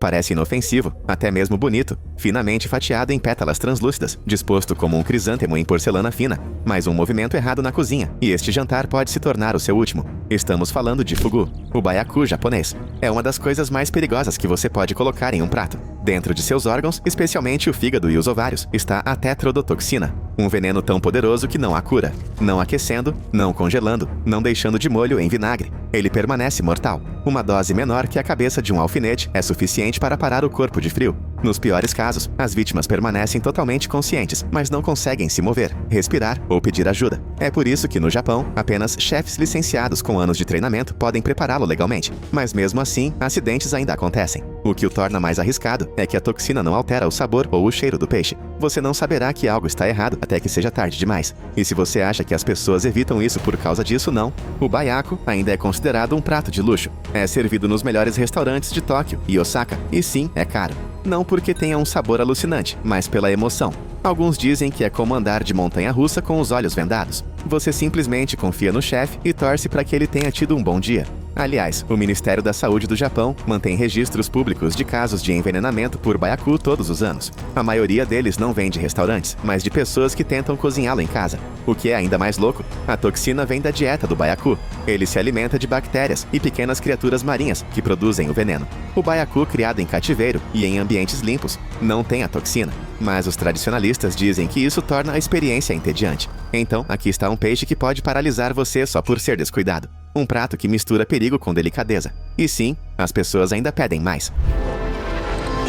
Parece inofensivo, até mesmo bonito, finamente fatiado em pétalas translúcidas, disposto como um crisântemo em porcelana fina. Mas um movimento errado na cozinha, e este jantar pode se tornar o seu último. Estamos falando de fugu, o baiacu japonês. É uma das coisas mais perigosas que você pode colocar em um prato. Dentro de seus órgãos, especialmente o fígado e os ovários, está a tetrodotoxina, um veneno tão poderoso que não há cura. Não aquecendo, não congelando, não deixando de molho em vinagre. Ele permanece mortal. Uma dose menor que a cabeça de um alfinete é suficiente para parar o corpo de frio. Nos piores casos, as vítimas permanecem totalmente conscientes, mas não conseguem se mover, respirar ou pedir ajuda. É por isso que no Japão, apenas chefes licenciados com anos de treinamento podem prepará-lo legalmente. Mas mesmo assim, acidentes ainda acontecem. O que o torna mais arriscado é que a toxina não altera o sabor ou o cheiro do peixe. Você não saberá que algo está errado até que seja tarde demais. E se você acha que as pessoas evitam isso por causa disso, não. O baiacu ainda é considerado um prato de luxo. É servido nos melhores restaurantes de Tóquio e Osaka, e sim, é caro. Não porque tenha um sabor alucinante, mas pela emoção. Alguns dizem que é como andar de montanha-russa com os olhos vendados. Você simplesmente confia no chefe e torce para que ele tenha tido um bom dia. Aliás, o Ministério da Saúde do Japão mantém registros públicos de casos de envenenamento por baiacu todos os anos. A maioria deles não vem de restaurantes, mas de pessoas que tentam cozinhá-lo em casa. O que é ainda mais louco, a toxina vem da dieta do baiacu. Ele se alimenta de bactérias e pequenas criaturas marinhas que produzem o veneno. O baiacu criado em cativeiro e em ambientes limpos não tem a toxina, mas os tradicionalistas dizem que isso torna a experiência entediante. Então, aqui está um peixe que pode paralisar você só por ser descuidado. Um prato que mistura perigo com delicadeza. E sim, as pessoas ainda pedem mais.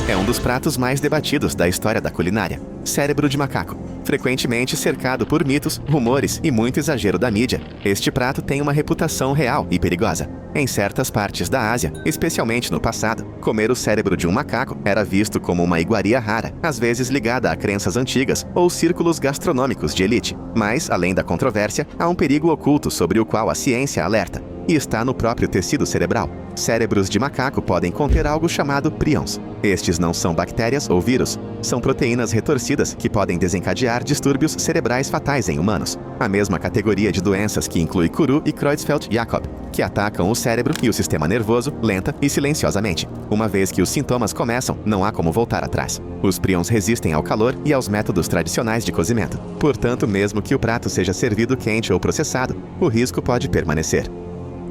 É um dos pratos mais debatidos da história da culinária. Cérebro de macaco. Frequentemente cercado por mitos, rumores e muito exagero da mídia, este prato tem uma reputação real e perigosa. Em certas partes da Ásia, especialmente no passado, comer o cérebro de um macaco era visto como uma iguaria rara, às vezes ligada a crenças antigas ou círculos gastronômicos de elite. Mas, além da controvérsia, há um perigo oculto sobre o qual a ciência alerta. E está no próprio tecido cerebral. Cérebros de macaco podem conter algo chamado prions. Estes não são bactérias ou vírus. São proteínas retorcidas que podem desencadear distúrbios cerebrais fatais em humanos. A mesma categoria de doenças que inclui Kuru e Creutzfeldt-Jakob, que atacam o cérebro e o sistema nervoso lenta e silenciosamente. Uma vez que os sintomas começam, não há como voltar atrás. Os prions resistem ao calor e aos métodos tradicionais de cozimento. Portanto, mesmo que o prato seja servido quente ou processado, o risco pode permanecer.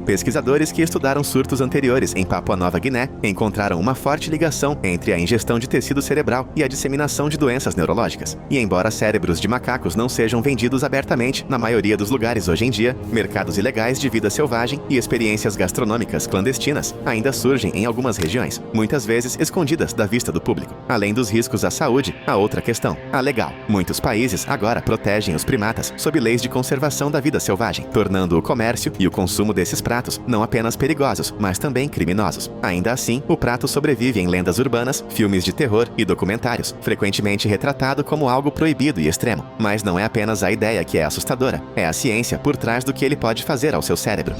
Pesquisadores que estudaram surtos anteriores em Papua Nova Guiné encontraram uma forte ligação entre a ingestão de tecido cerebral e a disseminação de doenças neurológicas. E embora cérebros de macacos não sejam vendidos abertamente na maioria dos lugares hoje em dia, mercados ilegais de vida selvagem e experiências gastronômicas clandestinas ainda surgem em algumas regiões, muitas vezes escondidas da vista do público. Além dos riscos à saúde, há outra questão, a legal. Muitos países agora protegem os primatas sob leis de conservação da vida selvagem, tornando o comércio e o consumo desses pratos não apenas perigosos, mas também criminosos. Ainda assim, o prato sobrevive em lendas urbanas, filmes de terror e documentários, frequentemente retratado como algo proibido e extremo. Mas não é apenas a ideia que é assustadora, é a ciência por trás do que ele pode fazer ao seu cérebro.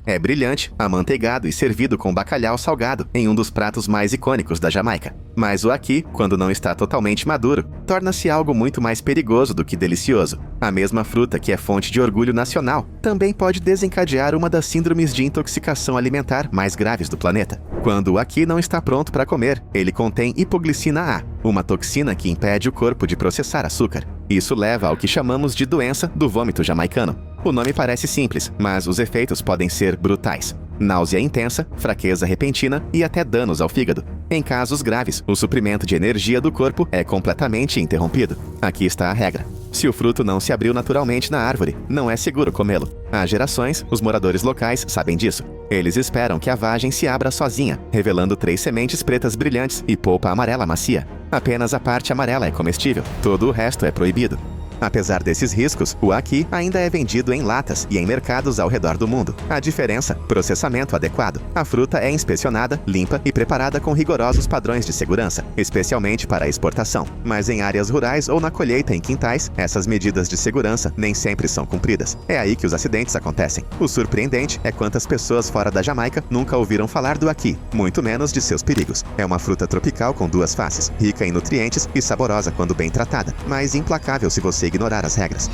É brilhante, amanteigado e servido com bacalhau salgado em um dos pratos mais icônicos da Jamaica. Mas o aqui, quando não está totalmente maduro, torna-se algo muito mais perigoso do que delicioso. A mesma fruta que é fonte de orgulho nacional também pode desencadear uma das síndromes de intoxicação alimentar mais graves do planeta. Quando o aqui não está pronto para comer, ele contém hipoglicina A, uma toxina que impede o corpo de processar açúcar. Isso leva ao que chamamos de doença do vômito jamaicano. O nome parece simples, mas os efeitos podem ser brutais. Náusea intensa, fraqueza repentina e até danos ao fígado. Em casos graves, o suprimento de energia do corpo é completamente interrompido. Aqui está a regra. Se o fruto não se abriu naturalmente na árvore, não é seguro comê-lo. Há gerações, os moradores locais sabem disso. Eles esperam que a vagem se abra sozinha, revelando 3 sementes pretas brilhantes e polpa amarela macia. Apenas a parte amarela é comestível, todo o resto é proibido. Apesar desses riscos, o aqui ainda é vendido em latas e em mercados ao redor do mundo. A diferença? Processamento adequado. A fruta é inspecionada, limpa e preparada com rigorosos padrões de segurança, especialmente para a exportação. Mas em áreas rurais ou na colheita em quintais, essas medidas de segurança nem sempre são cumpridas. É aí que os acidentes acontecem. O surpreendente é quantas pessoas fora da Jamaica nunca ouviram falar do aqui, muito menos de seus perigos. É uma fruta tropical com 2 faces, rica em nutrientes e saborosa quando bem tratada, mas implacável se você ignorar as regras.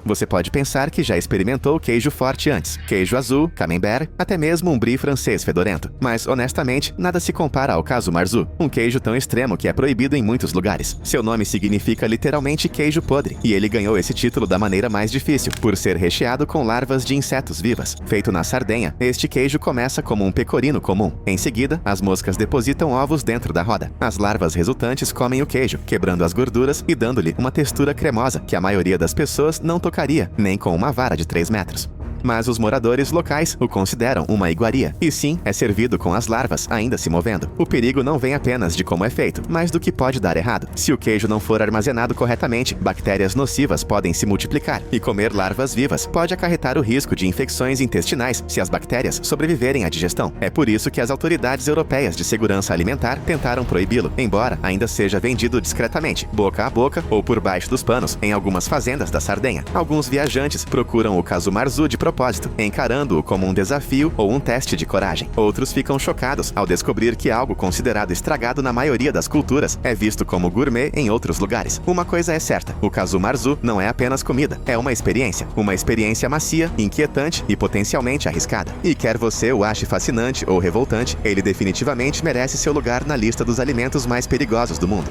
Você pode pensar que já experimentou queijo forte antes, queijo azul, camembert, até mesmo um brie francês fedorento. Mas, honestamente, nada se compara ao caso marzu, um queijo tão extremo que é proibido em muitos lugares. Seu nome significa literalmente queijo podre, e ele ganhou esse título da maneira mais difícil, por ser recheado com larvas de insetos vivas. Feito na Sardenha, este queijo começa como um pecorino comum. Em seguida, as moscas depositam ovos dentro da roda. As larvas resultantes comem o queijo, quebrando as gorduras e dando-lhe uma textura cremosa que a maioria das pessoas não tocaria, nem com uma vara de 3 metros. Mas os moradores locais o consideram uma iguaria. E sim, é servido com as larvas ainda se movendo. O perigo não vem apenas de como é feito, mas do que pode dar errado. Se o queijo não for armazenado corretamente, bactérias nocivas podem se multiplicar, e comer larvas vivas pode acarretar o risco de infecções intestinais se as bactérias sobreviverem à digestão. É por isso que as autoridades europeias de segurança alimentar tentaram proibi-lo, embora ainda seja vendido discretamente, boca a boca ou por baixo dos panos, em algumas fazendas da Sardenha. Alguns viajantes procuram o casu marzu de propósito, encarando-o como um desafio ou um teste de coragem. Outros ficam chocados ao descobrir que algo considerado estragado na maioria das culturas é visto como gourmet em outros lugares. Uma coisa é certa, o casu marzu não é apenas comida, é uma experiência macia, inquietante e potencialmente arriscada. E quer você o ache fascinante ou revoltante, ele definitivamente merece seu lugar na lista dos alimentos mais perigosos do mundo.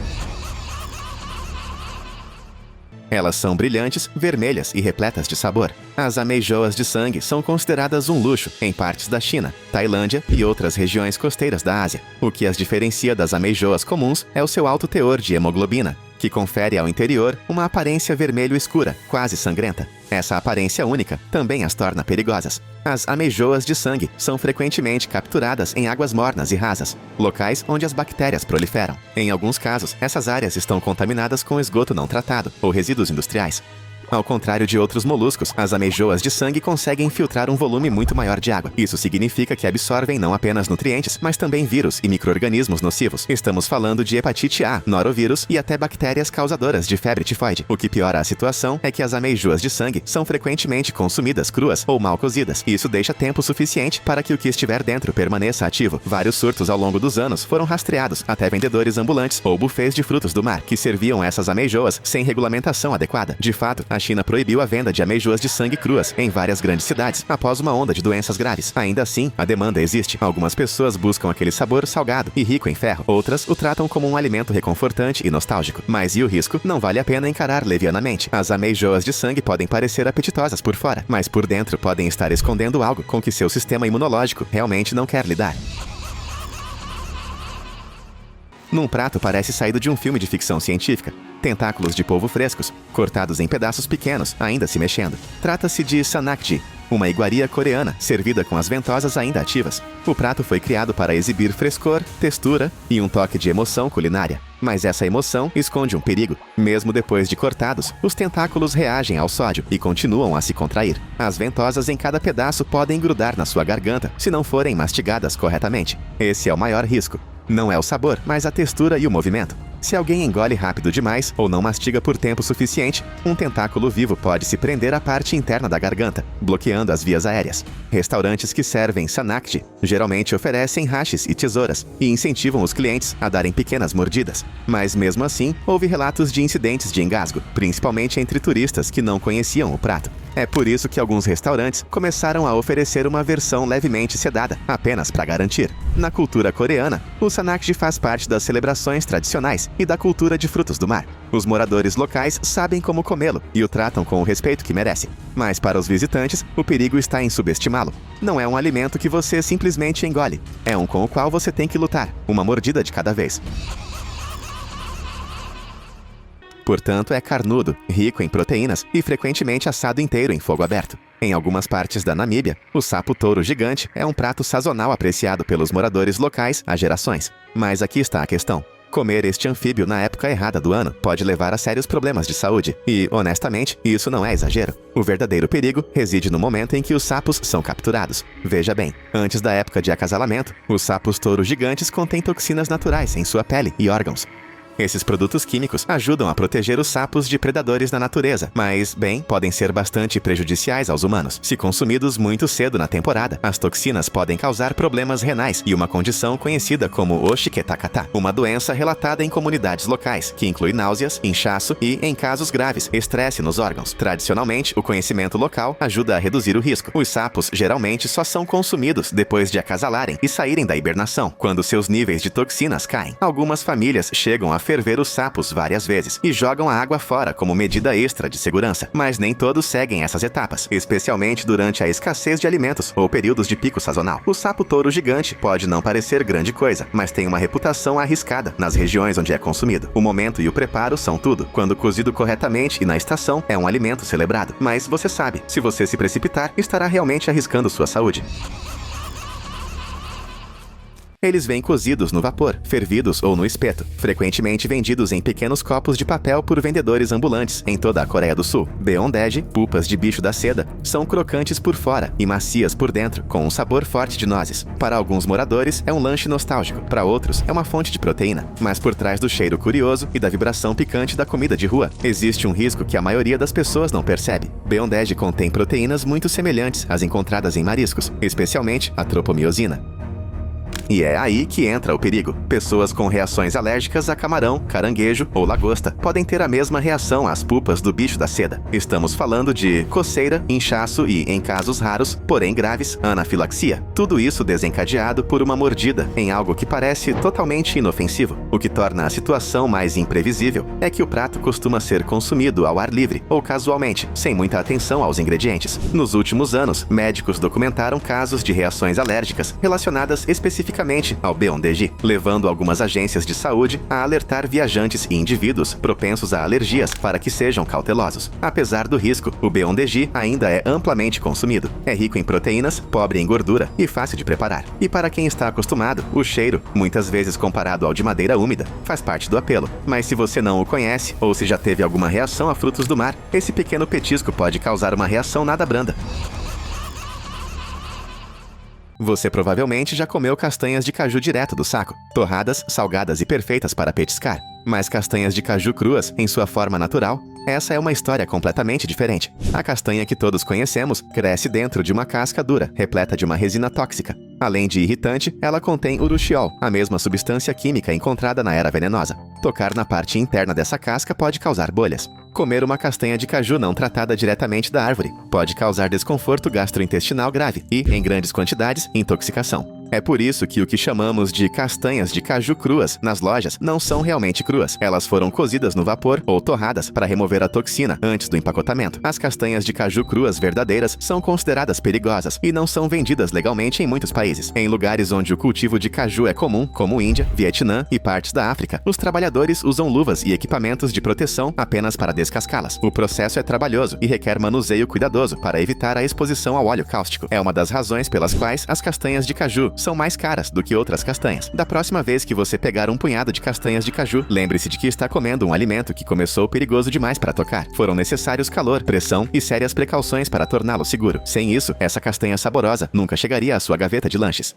Elas são brilhantes, vermelhas e repletas de sabor. As ameijoas de sangue são consideradas um luxo em partes da China, Tailândia e outras regiões costeiras da Ásia. O que as diferencia das ameijoas comuns é o seu alto teor de hemoglobina, que confere ao interior uma aparência vermelho escura, quase sangrenta. Essa aparência única também as torna perigosas. As ameijoas de sangue são frequentemente capturadas em águas mornas e rasas, locais onde as bactérias proliferam. Em alguns casos, essas áreas estão contaminadas com esgoto não tratado ou resíduos industriais. Ao contrário de outros moluscos, as ameijoas de sangue conseguem filtrar um volume muito maior de água. Isso significa que absorvem não apenas nutrientes, mas também vírus e micro-organismos nocivos. Estamos falando de hepatite A, norovírus e até bactérias causadoras de febre tifoide. O que piora a situação é que as ameijoas de sangue são frequentemente consumidas cruas ou mal cozidas. Isso deixa tempo suficiente para que o que estiver dentro permaneça ativo. Vários surtos ao longo dos anos foram rastreados até vendedores ambulantes ou buffets de frutos do mar, que serviam essas ameijoas sem regulamentação adequada. De fato, a China proibiu a venda de ameijoas de sangue cruas em várias grandes cidades, após uma onda de doenças graves. Ainda assim, a demanda existe. Algumas pessoas buscam aquele sabor salgado e rico em ferro. Outras o tratam como um alimento reconfortante e nostálgico. Mas e o risco? Não vale a pena encarar levianamente. As ameijoas de sangue podem parecer apetitosas por fora, mas por dentro podem estar escondendo algo com que seu sistema imunológico realmente não quer lidar. Num prato parece saído de um filme de ficção científica. Tentáculos de polvo frescos, cortados em pedaços pequenos, ainda se mexendo. Trata-se de sanakji, uma iguaria coreana, servida com as ventosas ainda ativas. O prato foi criado para exibir frescor, textura e um toque de emoção culinária. Mas essa emoção esconde um perigo. Mesmo depois de cortados, os tentáculos reagem ao sódio e continuam a se contrair. As ventosas em cada pedaço podem grudar na sua garganta se não forem mastigadas corretamente. Esse é o maior risco. Não é o sabor, mas a textura e o movimento. Se alguém engole rápido demais ou não mastiga por tempo suficiente, um tentáculo vivo pode se prender à parte interna da garganta, bloqueando as vias aéreas. Restaurantes que servem sanakji geralmente oferecem hachis e tesouras e incentivam os clientes a darem pequenas mordidas. Mas mesmo assim, houve relatos de incidentes de engasgo, principalmente entre turistas que não conheciam o prato. É por isso que alguns restaurantes começaram a oferecer uma versão levemente sedada, apenas para garantir. Na cultura coreana, o sanakji faz parte das celebrações tradicionais e da cultura de frutos do mar. Os moradores locais sabem como comê-lo e o tratam com o respeito que merece. Mas para os visitantes, o perigo está em subestimá-lo. Não é um alimento que você simplesmente engole. É um com o qual você tem que lutar, uma mordida de cada vez. Portanto, é carnudo, rico em proteínas e frequentemente assado inteiro em fogo aberto. Em algumas partes da Namíbia, o sapo-touro gigante é um prato sazonal apreciado pelos moradores locais há gerações. Mas aqui está a questão. Comer este anfíbio na época errada do ano pode levar a sérios problemas de saúde. E, honestamente, isso não é exagero. O verdadeiro perigo reside no momento em que os sapos são capturados. Veja bem, antes da época de acasalamento, os sapos-touro gigantes contêm toxinas naturais em sua pele e órgãos. Esses produtos químicos ajudam a proteger os sapos de predadores na natureza, mas, bem, podem ser bastante prejudiciais aos humanos. Se consumidos muito cedo na temporada, as toxinas podem causar problemas renais e uma condição conhecida como Oshiketakata, uma doença relatada em comunidades locais, que inclui náuseas, inchaço e, em casos graves, estresse nos órgãos. Tradicionalmente, o conhecimento local ajuda a reduzir o risco. Os sapos geralmente só são consumidos depois de acasalarem e saírem da hibernação, quando seus níveis de toxinas caem. Algumas famílias chegam a ferver os sapos várias vezes e jogam a água fora como medida extra de segurança, mas nem todos seguem essas etapas, especialmente durante a escassez de alimentos ou períodos de pico sazonal. O sapo-touro gigante pode não parecer grande coisa, mas tem uma reputação arriscada nas regiões onde é consumido. O momento e o preparo são tudo. Quando cozido corretamente e na estação, é um alimento celebrado. Mas você sabe, se você se precipitar, estará realmente arriscando sua saúde. Eles vêm cozidos no vapor, fervidos ou no espeto, frequentemente vendidos em pequenos copos de papel por vendedores ambulantes em toda a Coreia do Sul. Beondae, pulpas de bicho da seda, são crocantes por fora e macias por dentro, com um sabor forte de nozes. Para alguns moradores, é um lanche nostálgico, para outros, é uma fonte de proteína. Mas por trás do cheiro curioso e da vibração picante da comida de rua, existe um risco que a maioria das pessoas não percebe. Beondae contém proteínas muito semelhantes às encontradas em mariscos, especialmente a tropomiosina. E é aí que entra o perigo. Pessoas com reações alérgicas a camarão, caranguejo ou lagosta podem ter a mesma reação às pulpas do bicho da seda. Estamos falando de coceira, inchaço e, em casos raros, porém graves, anafilaxia. Tudo isso desencadeado por uma mordida em algo que parece totalmente inofensivo. O que torna a situação mais imprevisível é que o prato costuma ser consumido ao ar livre ou casualmente, sem muita atenção aos ingredientes. Nos últimos anos, médicos documentaram casos de reações alérgicas relacionadas especificamente ao Beondae, levando algumas agências de saúde a alertar viajantes e indivíduos propensos a alergias para que sejam cautelosos. Apesar do risco, o Beondae ainda é amplamente consumido. É rico em proteínas, pobre em gordura e fácil de preparar. E para quem está acostumado, o cheiro, muitas vezes comparado ao de madeira úmida, faz parte do apelo. Mas se você não o conhece ou se já teve alguma reação a frutos do mar, esse pequeno petisco pode causar uma reação nada branda. Você provavelmente já comeu castanhas de caju direto do saco, torradas, salgadas e perfeitas para petiscar. Mas castanhas de caju cruas, em sua forma natural, essa é uma história completamente diferente. A castanha que todos conhecemos cresce dentro de uma casca dura, repleta de uma resina tóxica. Além de irritante, ela contém urushiol, a mesma substância química encontrada na era venenosa. Tocar na parte interna dessa casca pode causar bolhas. Comer uma castanha de caju não tratada diretamente da árvore pode causar desconforto gastrointestinal grave e, em grandes quantidades, intoxicação. É por isso que o que chamamos de castanhas de caju cruas nas lojas não são realmente cruas. Elas foram cozidas no vapor ou torradas para remover a toxina antes do empacotamento. As castanhas de caju cruas verdadeiras são consideradas perigosas e não são vendidas legalmente em muitos países. Em lugares onde o cultivo de caju é comum, como Índia, Vietnã e partes da África, os trabalhadores usam luvas e equipamentos de proteção apenas para descascá-las. O processo é trabalhoso e requer manuseio cuidadoso para evitar a exposição ao óleo cáustico. É uma das razões pelas quais as castanhas de caju são mais caras do que outras castanhas. Da próxima vez que você pegar um punhado de castanhas de caju, lembre-se de que está comendo um alimento que começou perigoso demais para tocar. Foram necessários calor, pressão e sérias precauções para torná-lo seguro. Sem isso, essa castanha saborosa nunca chegaria à sua gaveta de lanches.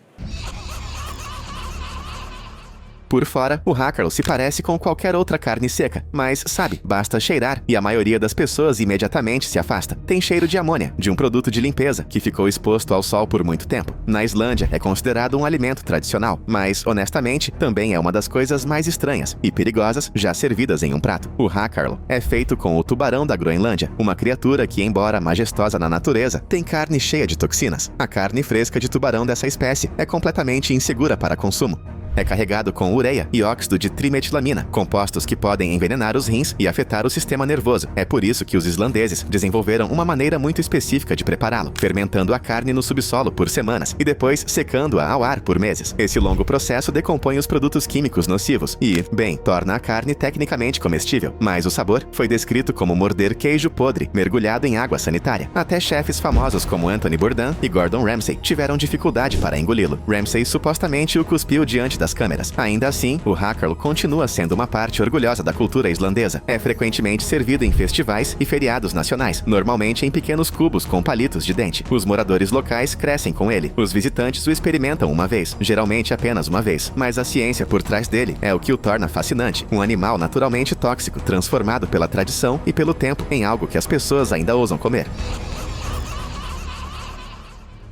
Por fora, o hackerl se parece com qualquer outra carne seca, mas, sabe, basta cheirar e a maioria das pessoas imediatamente se afasta. Tem cheiro de amônia, de um produto de limpeza que ficou exposto ao sol por muito tempo. Na Islândia, é considerado um alimento tradicional, mas, honestamente, também é uma das coisas mais estranhas e perigosas já servidas em um prato. O hackerl é feito com o tubarão da Groenlândia, uma criatura que, embora majestosa na natureza, tem carne cheia de toxinas. A carne fresca de tubarão dessa espécie é completamente insegura para consumo. É carregado com ureia e óxido de trimetilamina, compostos que podem envenenar os rins e afetar o sistema nervoso. É por isso que os islandeses desenvolveram uma maneira muito específica de prepará-lo, fermentando a carne no subsolo por semanas e depois secando-a ao ar por meses. Esse longo processo decompõe os produtos químicos nocivos e, bem, torna a carne tecnicamente comestível. Mas o sabor foi descrito como morder queijo podre, mergulhado em água sanitária. Até chefes famosos como Anthony Bourdain e Gordon Ramsay tiveram dificuldade para engoli-lo. Ramsay supostamente o cuspiu diante das câmeras. Ainda assim, o hackerl continua sendo uma parte orgulhosa da cultura islandesa. É frequentemente servido em festivais e feriados nacionais, normalmente em pequenos cubos com palitos de dente. Os moradores locais crescem com ele. Os visitantes o experimentam uma vez, geralmente apenas uma vez, mas a ciência por trás dele é o que o torna fascinante. Um animal naturalmente tóxico, transformado pela tradição e pelo tempo em algo que as pessoas ainda ousam comer.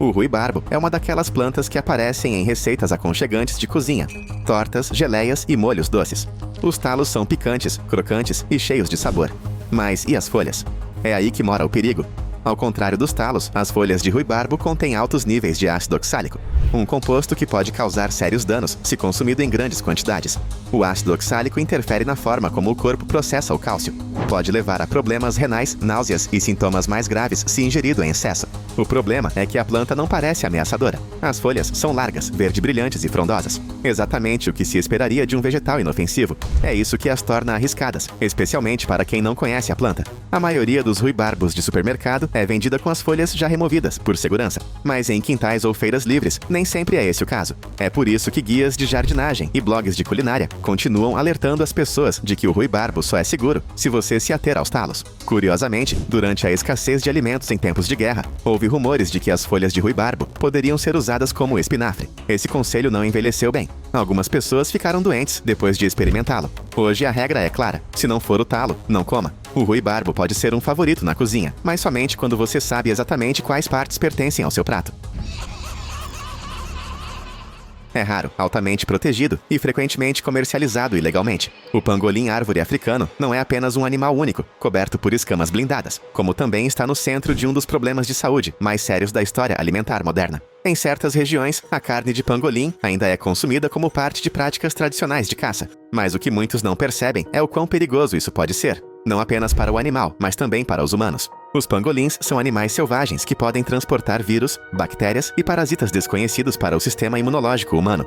O ruibarbo é uma daquelas plantas que aparecem em receitas aconchegantes de cozinha, tortas, geleias e molhos doces. Os talos são picantes, crocantes e cheios de sabor. Mas e as folhas? É aí que mora o perigo. Ao contrário dos talos, as folhas de ruibarbo contêm altos níveis de ácido oxálico, um composto que pode causar sérios danos se consumido em grandes quantidades. O ácido oxálico interfere na forma como o corpo processa o cálcio. Pode levar a problemas renais, náuseas e sintomas mais graves se ingerido em excesso. O problema é que a planta não parece ameaçadora. As folhas são largas, verde brilhantes e frondosas. Exatamente o que se esperaria de um vegetal inofensivo. É isso que as torna arriscadas, especialmente para quem não conhece a planta. A maioria dos ruibarbos de supermercado é vendida com as folhas já removidas, por segurança. Mas em quintais ou feiras livres, nem sempre é esse o caso. É por isso que guias de jardinagem e blogs de culinária continuam alertando as pessoas de que o ruibarbo só é seguro se você se ater aos talos. Curiosamente, durante a escassez de alimentos em tempos de guerra, houve rumores de que as folhas de ruibarbo poderiam ser usadas como espinafre. Esse conselho não envelheceu bem. Algumas pessoas ficaram doentes depois de experimentá-lo. Hoje a regra é clara: se não for o talo, não coma. O ruibarbo pode ser um favorito na cozinha, mas somente quando você sabe exatamente quais partes pertencem ao seu prato. É raro, altamente protegido e frequentemente comercializado ilegalmente. O pangolim árvore africano não é apenas um animal único, coberto por escamas blindadas, como também está no centro de um dos problemas de saúde mais sérios da história alimentar moderna. Em certas regiões, a carne de pangolim ainda é consumida como parte de práticas tradicionais de caça. Mas o que muitos não percebem é o quão perigoso isso pode ser, não apenas para o animal, mas também para os humanos. Os pangolins são animais selvagens que podem transportar vírus, bactérias e parasitas desconhecidos para o sistema imunológico humano.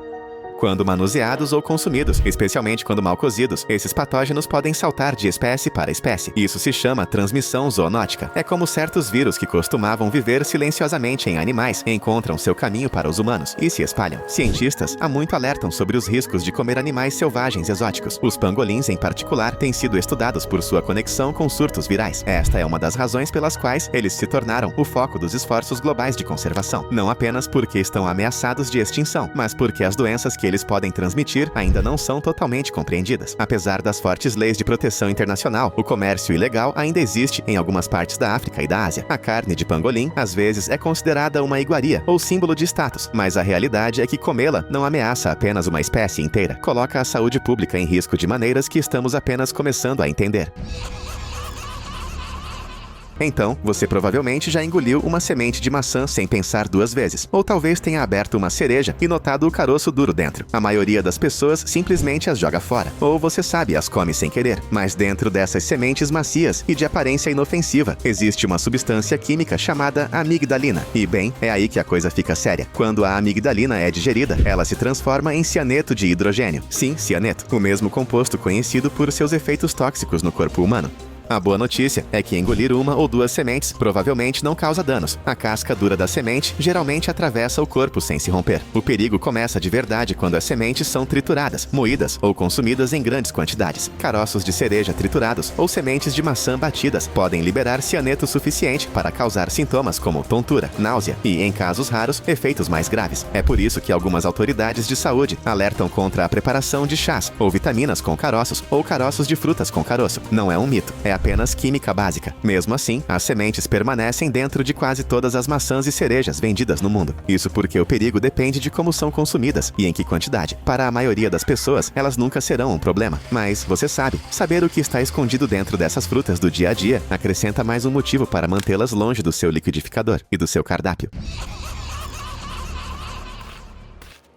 Quando manuseados ou consumidos, especialmente quando mal cozidos, esses patógenos podem saltar de espécie para espécie. Isso se chama transmissão zoonótica. É como certos vírus que costumavam viver silenciosamente em animais encontram seu caminho para os humanos e se espalham. Cientistas há muito alertam sobre os riscos de comer animais selvagens exóticos. Os pangolins, em particular, têm sido estudados por sua conexão com surtos virais. Esta é uma das razões pelas quais eles se tornaram o foco dos esforços globais de conservação. Não apenas porque estão ameaçados de extinção, mas porque as doenças que eles podem transmitir ainda não são totalmente compreendidas. Apesar das fortes leis de proteção internacional, o comércio ilegal ainda existe em algumas partes da África e da Ásia. A carne de pangolim, às vezes, é considerada uma iguaria ou símbolo de status, mas a realidade é que comê-la não ameaça apenas uma espécie inteira. Coloca a saúde pública em risco de maneiras que estamos apenas começando a entender. Então, você provavelmente já engoliu uma semente de maçã sem pensar duas vezes. Ou talvez tenha aberto uma cereja e notado o caroço duro dentro. A maioria das pessoas simplesmente as joga fora. Ou você sabe, as come sem querer. Mas dentro dessas sementes macias e de aparência inofensiva, existe uma substância química chamada amigdalina. E bem, é aí que a coisa fica séria. Quando a amigdalina é digerida, ela se transforma em cianeto de hidrogênio. Sim, cianeto. O mesmo composto conhecido por seus efeitos tóxicos no corpo humano. A boa notícia é que engolir uma ou duas sementes provavelmente não causa danos. A casca dura da semente geralmente atravessa o corpo sem se romper. O perigo começa de verdade quando as sementes são trituradas, moídas ou consumidas em grandes quantidades. Caroços de cereja triturados ou sementes de maçã batidas podem liberar cianeto suficiente para causar sintomas como tontura, náusea e, em casos raros, efeitos mais graves. É por isso que algumas autoridades de saúde alertam contra a preparação de chás ou vitaminas com caroços ou caroços de frutas com caroço. Não é um mito, é apenas química básica. Mesmo assim, as sementes permanecem dentro de quase todas as maçãs e cerejas vendidas no mundo. Isso porque o perigo depende de como são consumidas e em que quantidade. Para a maioria das pessoas, elas nunca serão um problema. Mas, você sabe, saber o que está escondido dentro dessas frutas do dia a dia acrescenta mais um motivo para mantê-las longe do seu liquidificador e do seu cardápio.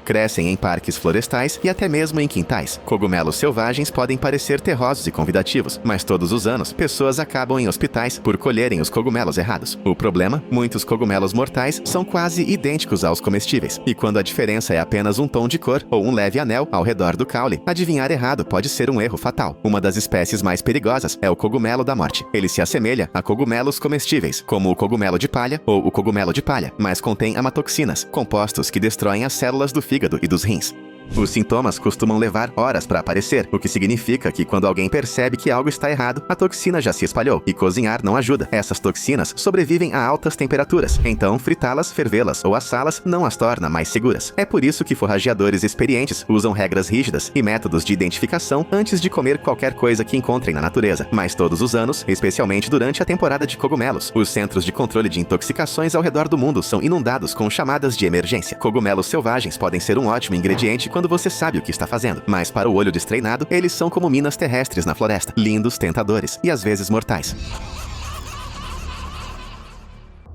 Crescem em parques florestais e até mesmo em quintais. Cogumelos selvagens podem parecer terrosos e convidativos, mas todos os anos, pessoas acabam em hospitais por colherem os cogumelos errados. O problema? Muitos cogumelos mortais são quase idênticos aos comestíveis. E quando a diferença é apenas um tom de cor ou um leve anel ao redor do caule, adivinhar errado pode ser um erro fatal. Uma das espécies mais perigosas é o cogumelo da morte. Ele se assemelha a cogumelos comestíveis, como o cogumelo de palha ou o cogumelo de palha, mas contém amatoxinas, compostos que destroem as células do fígado e dos rins. Os sintomas costumam levar horas para aparecer, o que significa que quando alguém percebe que algo está errado, a toxina já se espalhou, e cozinhar não ajuda. Essas toxinas sobrevivem a altas temperaturas, então fritá-las, fervê-las ou assá-las não as torna mais seguras. É por isso que forrageadores experientes usam regras rígidas e métodos de identificação antes de comer qualquer coisa que encontrem na natureza. Mas todos os anos, especialmente durante a temporada de cogumelos, os centros de controle de intoxicações ao redor do mundo são inundados com chamadas de emergência. Cogumelos selvagens podem ser um ótimo ingrediente quando você sabe o que está fazendo, mas para o olho destreinado, eles são como minas terrestres na floresta, lindos, tentadores e às vezes mortais.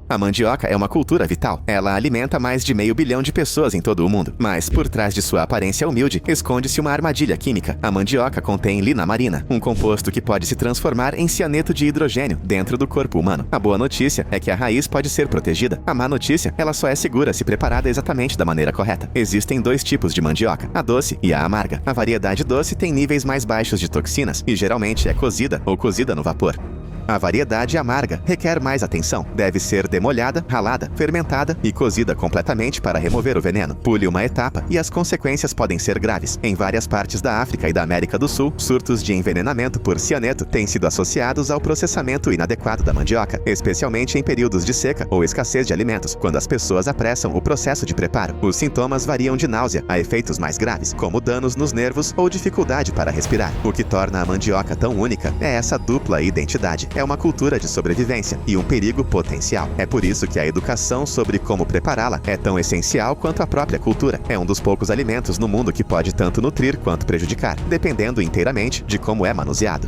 A mandioca é uma cultura vital. Ela alimenta mais de 500 milhão de pessoas em todo o mundo. Mas por trás de sua aparência humilde, esconde-se uma armadilha química. A mandioca contém linamarina, um composto que pode se transformar em cianeto de hidrogênio dentro do corpo humano. A boa notícia é que a raiz pode ser protegida. A má notícia, ela só é segura se preparada exatamente da maneira correta. Existem 2 tipos de mandioca, a doce e a amarga. A variedade doce tem níveis mais baixos de toxinas e geralmente é cozida ou cozida no vapor. A variedade amarga requer mais atenção. Deve ser demolhada, ralada, fermentada e cozida completamente para remover o veneno. Pule uma etapa e as consequências podem ser graves. Em várias partes da África e da América do Sul, surtos de envenenamento por cianeto têm sido associados ao processamento inadequado da mandioca, especialmente em períodos de seca ou escassez de alimentos, quando as pessoas apressam o processo de preparo. Os sintomas variam de náusea a efeitos mais graves, como danos nos nervos ou dificuldade para respirar. O que torna a mandioca tão única é essa dupla identidade. É uma cultura de sobrevivência e um perigo potencial. É por isso que a educação sobre como prepará-la é tão essencial quanto a própria cultura. É um dos poucos alimentos no mundo que pode tanto nutrir quanto prejudicar, dependendo inteiramente de como é manuseado.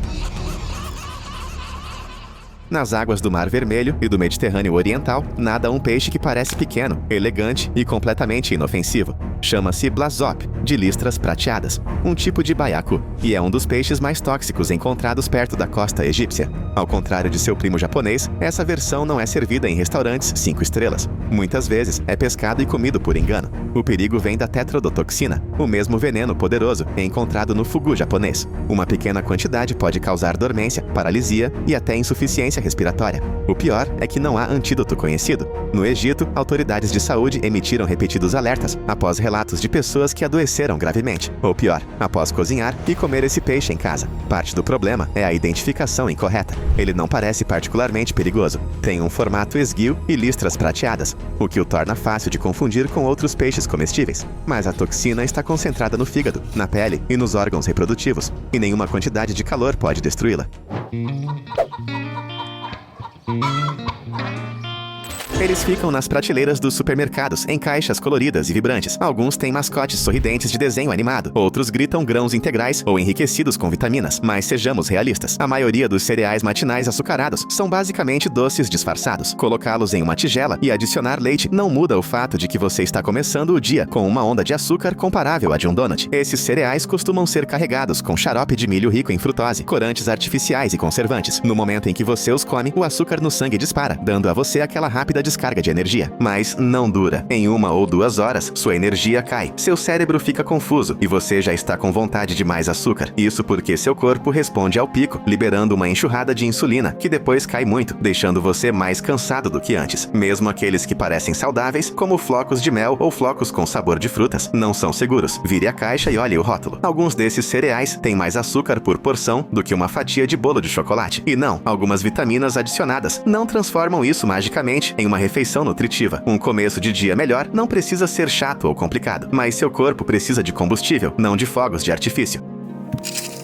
Nas águas do Mar Vermelho e do Mediterrâneo Oriental, nada um peixe que parece pequeno, elegante e completamente inofensivo. Chama-se blasop, de listras prateadas, um tipo de baiacu, e é um dos peixes mais tóxicos encontrados perto da costa egípcia. Ao contrário de seu primo japonês, essa versão não é servida em restaurantes 5 estrelas. Muitas vezes é pescado e comido por engano. O perigo vem da tetrodotoxina, o mesmo veneno poderoso encontrado no fugu japonês. Uma pequena quantidade pode causar dormência, paralisia e até insuficiência respiratória. O pior é que não há antídoto conhecido. No Egito, autoridades de saúde emitiram repetidos alertas após relatos de pessoas que adoeceram gravemente, ou pior, após cozinhar e comer esse peixe em casa. Parte do problema é a identificação incorreta. Ele não parece particularmente perigoso. Tem um formato esguio e listras prateadas, o que o torna fácil de confundir com outros peixes comestíveis. Mas a toxina está concentrada no fígado, na pele e nos órgãos reprodutivos, e nenhuma quantidade de calor pode destruí-la. Eles ficam nas prateleiras dos supermercados, em caixas coloridas e vibrantes. Alguns têm mascotes sorridentes de desenho animado, outros gritam grãos integrais ou enriquecidos com vitaminas. Mas sejamos realistas, a maioria dos cereais matinais açucarados são basicamente doces disfarçados. Colocá-los em uma tigela e adicionar leite não muda o fato de que você está começando o dia com uma onda de açúcar comparável à de um donut. Esses cereais costumam ser carregados com xarope de milho rico em frutose, corantes artificiais e conservantes. No momento em que você os come, o açúcar no sangue dispara, dando a você aquela rápida descarga de energia. Mas não dura. Em 1 ou 2 horas, sua energia cai. Seu cérebro fica confuso e você já está com vontade de mais açúcar. Isso porque seu corpo responde ao pico, liberando uma enxurrada de insulina, que depois cai muito, deixando você mais cansado do que antes. Mesmo aqueles que parecem saudáveis, como flocos de mel ou flocos com sabor de frutas, não são seguros. Vire a caixa e olhe o rótulo. Alguns desses cereais têm mais açúcar por porção do que uma fatia de bolo de chocolate. E não, algumas vitaminas adicionadas não transformam isso magicamente em uma refeição nutritiva. Um começo de dia melhor não precisa ser chato ou complicado, mas seu corpo precisa de combustível, não de fogos de artifício.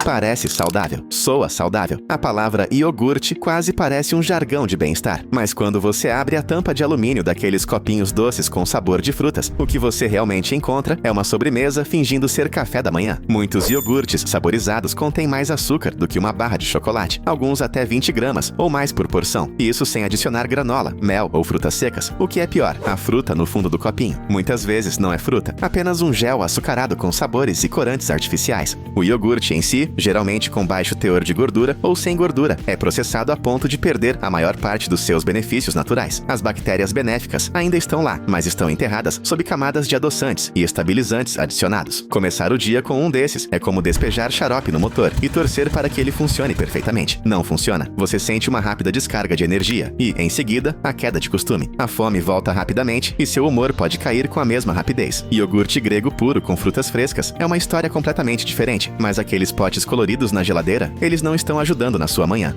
Parece saudável, soa saudável. A palavra iogurte quase parece um jargão de bem-estar. Mas quando você abre a tampa de alumínio daqueles copinhos doces com sabor de frutas, o que você realmente encontra é uma sobremesa fingindo ser café da manhã. Muitos iogurtes saborizados contêm mais açúcar do que uma barra de chocolate, alguns até 20 gramas ou mais por porção. Isso sem adicionar granola, mel ou frutas secas. O que é pior, a fruta no fundo do copinho. Muitas vezes não é fruta, apenas um gel açucarado com sabores e corantes artificiais. O iogurte em si geralmente com baixo teor de gordura ou sem gordura. É processado a ponto de perder a maior parte dos seus benefícios naturais. As bactérias benéficas ainda estão lá, mas estão enterradas sob camadas de adoçantes e estabilizantes adicionados. Começar o dia com um desses é como despejar xarope no motor e torcer para que ele funcione perfeitamente. Não funciona. Você sente uma rápida descarga de energia e, em seguida, a queda de costume. A fome volta rapidamente e seu humor pode cair com a mesma rapidez. Iogurte grego puro com frutas frescas é uma história completamente diferente, mas aqueles potes coloridos na geladeira, eles não estão ajudando na sua manhã.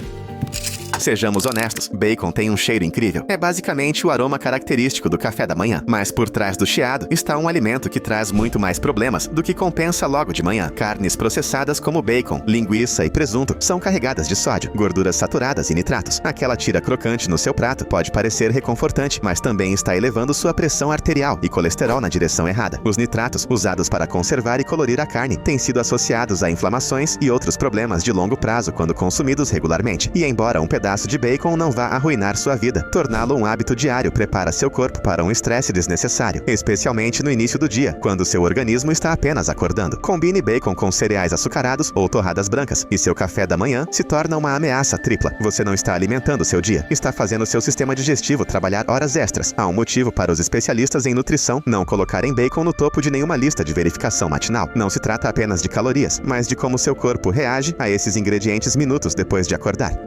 Sejamos honestos, bacon tem um cheiro incrível. É basicamente o aroma característico do café da manhã. Mas por trás do chiado está um alimento que traz muito mais problemas do que compensa logo de manhã. Carnes processadas como bacon, linguiça e presunto são carregadas de sódio, gorduras saturadas e nitratos. Aquela tira crocante no seu prato pode parecer reconfortante, mas também está elevando sua pressão arterial e colesterol na direção errada. Os nitratos, usados para conservar e colorir a carne, têm sido associados a inflamações e outros problemas de longo prazo quando consumidos regularmente. E embora um pedaço de bacon não vá arruinar sua vida, torná-lo um hábito diário prepara seu corpo para um estresse desnecessário, especialmente no início do dia, quando seu organismo está apenas acordando. Combine bacon com cereais açucarados ou torradas brancas, e seu café da manhã se torna uma ameaça tripla. Você não está alimentando seu dia, está fazendo seu sistema digestivo trabalhar horas extras. Há um motivo para os especialistas em nutrição não colocarem bacon no topo de nenhuma lista de verificação matinal. Não se trata apenas de calorias, mas de como seu corpo reage a esses ingredientes minutos depois de acordar.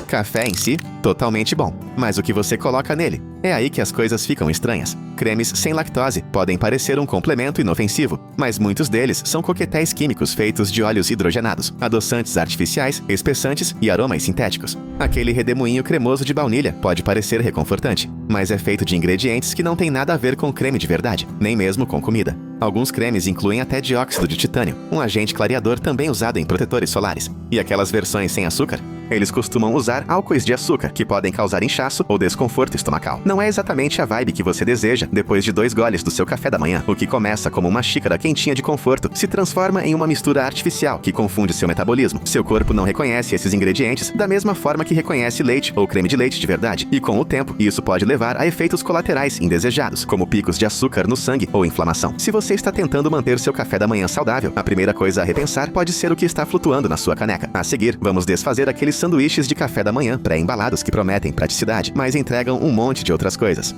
Café em si, totalmente bom. Mas o que você coloca nele? É aí que as coisas ficam estranhas. Cremes sem lactose podem parecer um complemento inofensivo, mas muitos deles são coquetéis químicos feitos de óleos hidrogenados, adoçantes artificiais, espessantes e aromas sintéticos. Aquele redemoinho cremoso de baunilha pode parecer reconfortante, mas é feito de ingredientes que não têm nada a ver com creme de verdade, nem mesmo com comida. Alguns cremes incluem até dióxido de titânio, um agente clareador também usado em protetores solares. E aquelas versões sem açúcar? Eles costumam usar álcoois de açúcar, que podem causar inchaço ou desconforto estomacal. Não é exatamente a vibe que você deseja depois de 2 goles do seu café da manhã. O que começa como uma xícara quentinha de conforto se transforma em uma mistura artificial que confunde seu metabolismo. Seu corpo não reconhece esses ingredientes da mesma forma que reconhece leite ou creme de leite de verdade. E com o tempo, isso pode levar a efeitos colaterais indesejados, como picos de açúcar no sangue ou inflamação. Se você está tentando manter seu café da manhã saudável, a primeira coisa a repensar pode ser o que está flutuando na sua caneca. A seguir, vamos desfazer aqueles sanduíches de café da manhã pré-embalados que prometem praticidade, mas entregam um monte de outras coisas.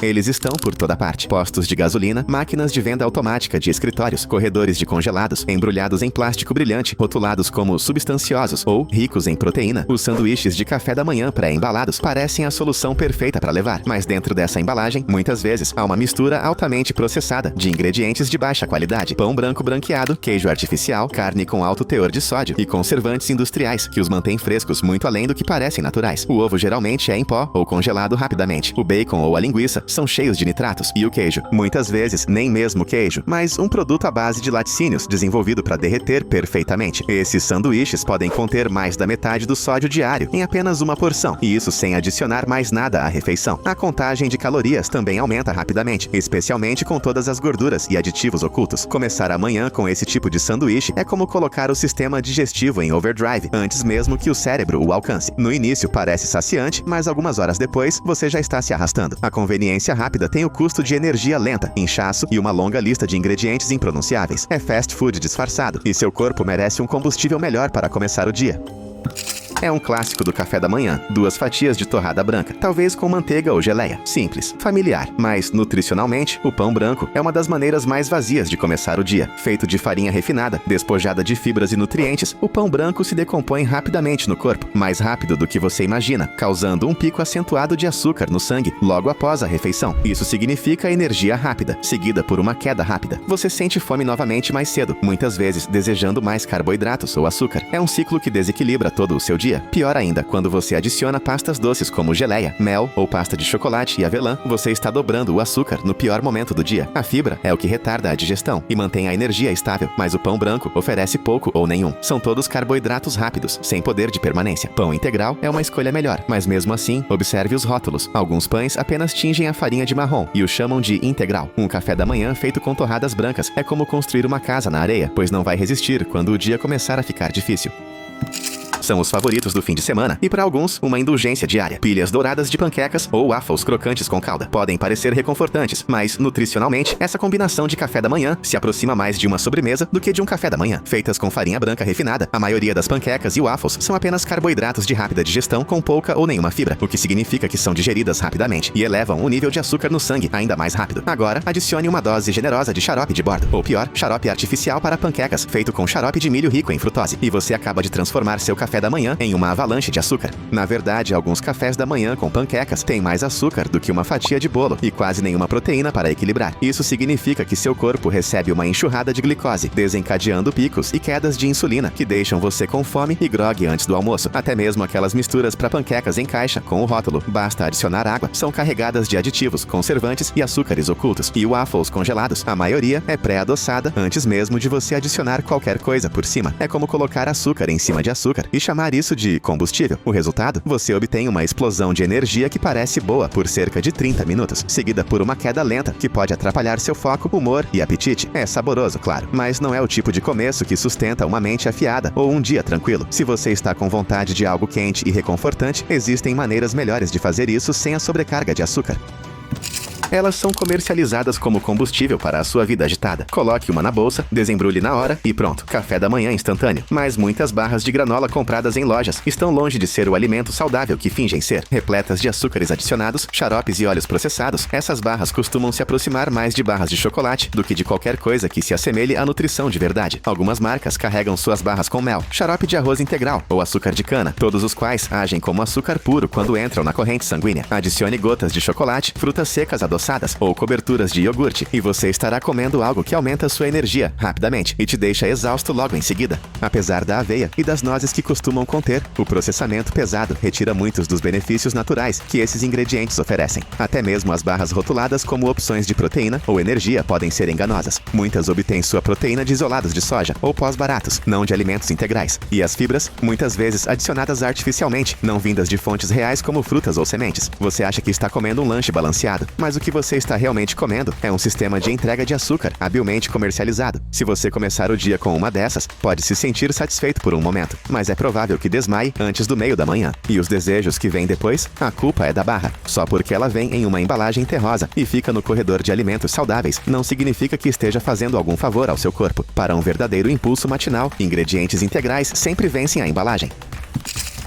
Eles estão por toda parte. Postos de gasolina, máquinas de venda automática de escritórios, corredores de congelados, embrulhados em plástico brilhante, rotulados como substanciosos ou ricos em proteína. Os sanduíches de café da manhã pré-embalados parecem a solução perfeita para levar, mas dentro dessa embalagem, muitas vezes, há uma mistura altamente processada de ingredientes de baixa qualidade, pão branco branqueado, queijo artificial, carne com alto teor de sódio e conservantes industriais, que os mantêm frescos muito além do que parecem naturais. O ovo geralmente é em pó ou congelado rapidamente. O bacon ou a linguiça são cheios de nitratos, e o queijo, muitas vezes nem mesmo queijo, mas um produto à base de laticínios desenvolvido para derreter perfeitamente. Esses sanduíches podem conter mais da metade do sódio diário em apenas uma porção, e isso sem adicionar mais nada à refeição. A contagem de calorias também aumenta rapidamente, especialmente com todas as gorduras e aditivos ocultos. Começar amanhã com esse tipo de sanduíche é como colocar o sistema digestivo em overdrive, antes mesmo que o cérebro o alcance. No início parece saciante, mas algumas horas depois você já está se arrastando. A conveniência rápida tem o custo de energia lenta, inchaço e uma longa lista de ingredientes impronunciáveis. É fast food disfarçado, e seu corpo merece um combustível melhor para começar o dia. É um clássico do café da manhã, 2 fatias de torrada branca, talvez com manteiga ou geleia. Simples, familiar, mas nutricionalmente, o pão branco é uma das maneiras mais vazias de começar o dia. Feito de farinha refinada, despojada de fibras e nutrientes, o pão branco se decompõe rapidamente no corpo, mais rápido do que você imagina, causando um pico acentuado de açúcar no sangue logo após a refeição. Isso significa energia rápida, seguida por uma queda rápida. Você sente fome novamente mais cedo, muitas vezes desejando mais carboidratos ou açúcar. É um ciclo que desequilibra todo o seu dia. Pior ainda, quando você adiciona pastas doces como geleia, mel ou pasta de chocolate e avelã, você está dobrando o açúcar no pior momento do dia. A fibra é o que retarda a digestão e mantém a energia estável, mas o pão branco oferece pouco ou nenhum. São todos carboidratos rápidos, sem poder de permanência. Pão integral é uma escolha melhor, mas mesmo assim, observe os rótulos. Alguns pães apenas tingem a farinha de marrom e o chamam de integral. Um café da manhã feito com torradas brancas é como construir uma casa na areia, pois não vai resistir quando o dia começar a ficar difícil. são os favoritos do fim de semana e para alguns, uma indulgência diária. Pilhas douradas de panquecas ou waffles crocantes com calda podem parecer reconfortantes, mas nutricionalmente, essa combinação de café da manhã se aproxima mais de uma sobremesa do que de um café da manhã. Feitas com farinha branca refinada, a maioria das panquecas e waffles são apenas carboidratos de rápida digestão com pouca ou nenhuma fibra, o que significa que são digeridas rapidamente e elevam o nível de açúcar no sangue ainda mais rápido. Agora, adicione uma dose generosa de xarope de bordo, ou pior, xarope artificial para panquecas, feito com xarope de milho rico em frutose, e você acaba de transformar seu café da manhã em uma avalanche de açúcar. Na verdade, alguns cafés da manhã com panquecas têm mais açúcar do que uma fatia de bolo e quase nenhuma proteína para equilibrar. Isso significa que seu corpo recebe uma enxurrada de glicose, desencadeando picos e quedas de insulina, que deixam você com fome e grogue antes do almoço. Até mesmo aquelas misturas para panquecas em caixa com o rótulo "basta adicionar água" são carregadas de aditivos, conservantes e açúcares ocultos. E waffles congelados, a maioria é pré-adoçada antes mesmo de você adicionar qualquer coisa por cima. É como colocar açúcar em cima de açúcar e chamar isso de combustível. O resultado? Você obtém uma explosão de energia que parece boa por cerca de 30 minutos, seguida por uma queda lenta que pode atrapalhar seu foco, humor e apetite. É saboroso, claro, mas não é o tipo de começo que sustenta uma mente afiada ou um dia tranquilo. Se você está com vontade de algo quente e reconfortante, existem maneiras melhores de fazer isso sem a sobrecarga de açúcar. Elas são comercializadas como combustível para a sua vida agitada. Coloque uma na bolsa, desembrulhe na hora e pronto. Café da manhã instantâneo. Mas muitas barras de granola compradas em lojas estão longe de ser o alimento saudável que fingem ser. Repletas de açúcares adicionados, xaropes e óleos processados, essas barras costumam se aproximar mais de barras de chocolate do que de qualquer coisa que se assemelhe à nutrição de verdade. Algumas marcas carregam suas barras com mel, xarope de arroz integral ou açúcar de cana, todos os quais agem como açúcar puro quando entram na corrente sanguínea. Adicione gotas de chocolate, frutas secas adoçadas ou coberturas de iogurte, e você estará comendo algo que aumenta sua energia rapidamente e te deixa exausto logo em seguida. Apesar da aveia e das nozes que costumam conter, o processamento pesado retira muitos dos benefícios naturais que esses ingredientes oferecem. Até mesmo as barras rotuladas como opções de proteína ou energia podem ser enganosas. Muitas obtêm sua proteína de isolados de soja ou pós-baratos, não de alimentos integrais. E as fibras, muitas vezes adicionadas artificialmente, não vindas de fontes reais como frutas ou sementes. Você acha que está comendo um lanche balanceado, mas o que você está realmente comendo é um sistema de entrega de açúcar habilmente comercializado. Se você começar o dia com uma dessas, pode se sentir satisfeito por um momento, mas é provável que desmaie antes do meio da manhã. E os desejos que vêm depois, a culpa é da barra. Só porque ela vem em uma embalagem terrosa e fica no corredor de alimentos saudáveis, não significa que esteja fazendo algum favor ao seu corpo. Para um verdadeiro impulso matinal, ingredientes integrais sempre vencem a embalagem.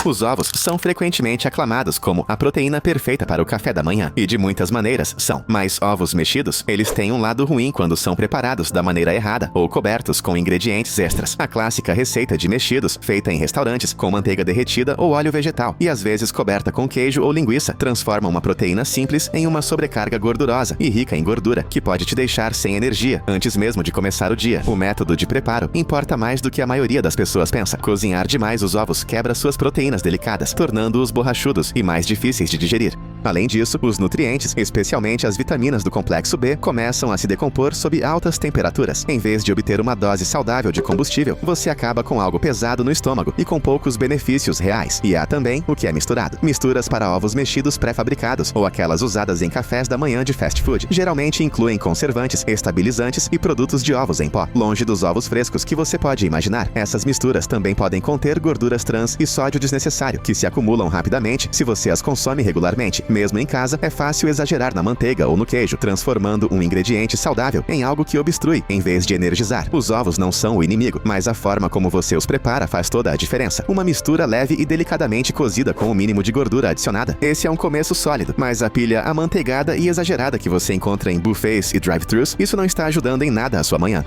Os ovos são frequentemente aclamados como a proteína perfeita para o café da manhã, e de muitas maneiras são. Mas ovos mexidos, eles têm um lado ruim quando são preparados da maneira errada ou cobertos com ingredientes extras. A clássica receita de mexidos, feita em restaurantes com manteiga derretida ou óleo vegetal, e às vezes coberta com queijo ou linguiça, transforma uma proteína simples em uma sobrecarga gordurosa e rica em gordura, que pode te deixar sem energia antes mesmo de começar o dia. O método de preparo importa mais do que a maioria das pessoas pensa. Cozinhar demais os ovos quebra suas proteínas delicadas, tornando-os borrachudos e mais difíceis de digerir. Além disso, os nutrientes, especialmente as vitaminas do complexo B, começam a se decompor sob altas temperaturas. Em vez de obter uma dose saudável de combustível, você acaba com algo pesado no estômago e com poucos benefícios reais. E há também o que é misturado. Misturas para ovos mexidos pré-fabricados ou aquelas usadas em cafés da manhã de fast food. Geralmente incluem conservantes, estabilizantes e produtos de ovos em pó. Longe dos ovos frescos que você pode imaginar, essas misturas também podem conter gorduras trans e sódio desnecessário, que se acumulam rapidamente se você as consome regularmente. Mesmo em casa, é fácil exagerar na manteiga ou no queijo, transformando um ingrediente saudável em algo que obstrui, em vez de energizar. Os ovos não são o inimigo, mas a forma como você os prepara faz toda a diferença. Uma mistura leve e delicadamente cozida com o mínimo de gordura adicionada. Esse é um começo sólido, mas a pilha amanteigada e exagerada que você encontra em buffets e drive-thrus, isso não está ajudando em nada a sua manhã.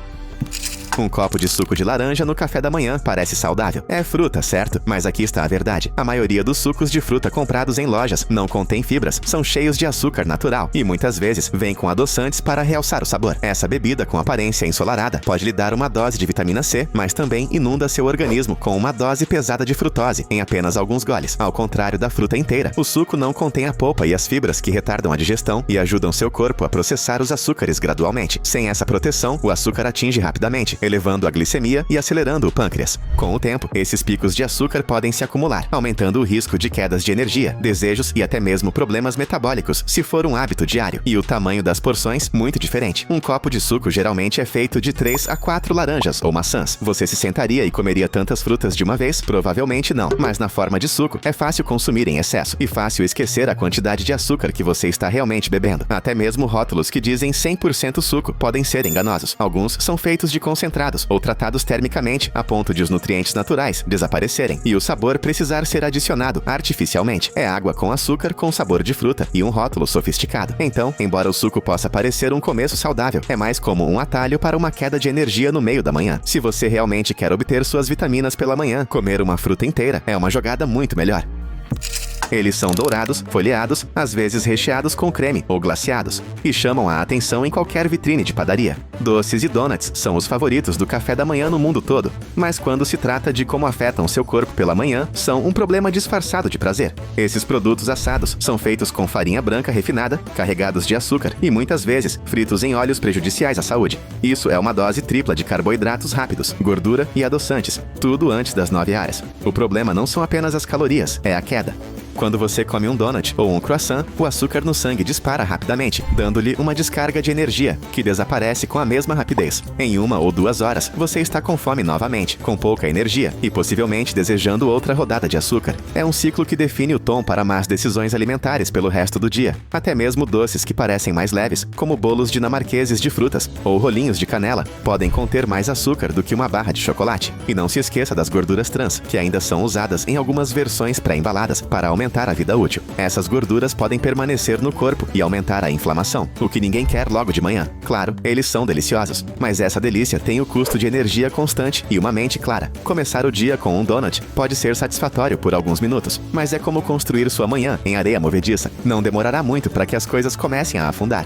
Um copo de suco de laranja no café da manhã parece saudável. É fruta, certo? Mas aqui está a verdade. A maioria dos sucos de fruta comprados em lojas não contém fibras, são cheios de açúcar natural e muitas vezes vêm com adoçantes para realçar o sabor. Essa bebida com aparência ensolarada pode lhe dar uma dose de vitamina C, mas também inunda seu organismo com uma dose pesada de frutose em apenas alguns goles. Ao contrário da fruta inteira, o suco não contém a polpa e as fibras que retardam a digestão e ajudam seu corpo a processar os açúcares gradualmente. Sem essa proteção, o açúcar atinge rapidamente elevando a glicemia e acelerando o pâncreas. Com o tempo, esses picos de açúcar podem se acumular, aumentando o risco de quedas de energia, desejos e até mesmo problemas metabólicos, se for um hábito diário. E o tamanho das porções, muito diferente. Um copo de suco geralmente é feito de 3 a 4 laranjas ou maçãs. Você se sentaria e comeria tantas frutas de uma vez? Provavelmente não. Mas na forma de suco, é fácil consumir em excesso e fácil esquecer a quantidade de açúcar que você está realmente bebendo. Até mesmo rótulos que dizem 100% suco podem ser enganosos. Alguns são feitos de concentrados ou tratados termicamente a ponto de os nutrientes naturais desaparecerem e o sabor precisar ser adicionado artificialmente. É água com açúcar com sabor de fruta e um rótulo sofisticado. Então, embora o suco possa parecer um começo saudável, é mais como um atalho para uma queda de energia no meio da manhã. Se você realmente quer obter suas vitaminas pela manhã, comer uma fruta inteira é uma jogada muito melhor. Eles são dourados, folheados, às vezes recheados com creme ou glaciados, e chamam a atenção em qualquer vitrine de padaria. Doces e donuts são os favoritos do café da manhã no mundo todo, mas quando se trata de como afetam seu corpo pela manhã, são um problema disfarçado de prazer. Esses produtos assados são feitos com farinha branca refinada, carregados de açúcar e muitas vezes fritos em óleos prejudiciais à saúde. Isso é uma dose tripla de carboidratos rápidos, gordura e adoçantes, tudo antes das 9 horas. O problema não são apenas as calorias, é a queda. Quando você come um donut ou um croissant, o açúcar no sangue dispara rapidamente, dando-lhe uma descarga de energia, que desaparece com a mesma rapidez. Em 1 ou 2 horas, você está com fome novamente, com pouca energia e possivelmente desejando outra rodada de açúcar. É um ciclo que define o tom para más decisões alimentares pelo resto do dia. Até mesmo doces que parecem mais leves, como bolos dinamarqueses de frutas ou rolinhos de canela, podem conter mais açúcar do que uma barra de chocolate. E não se esqueça das gorduras trans, que ainda são usadas em algumas versões pré-embaladas para aumentar a vida útil. Essas gorduras podem permanecer no corpo e aumentar a inflamação, o que ninguém quer logo de manhã. Claro, eles são deliciosos, mas essa delícia tem o custo de energia constante e uma mente clara. Começar o dia com um donut pode ser satisfatório por alguns minutos, mas é como construir sua manhã em areia movediça. Não demorará muito para que as coisas comecem a afundar.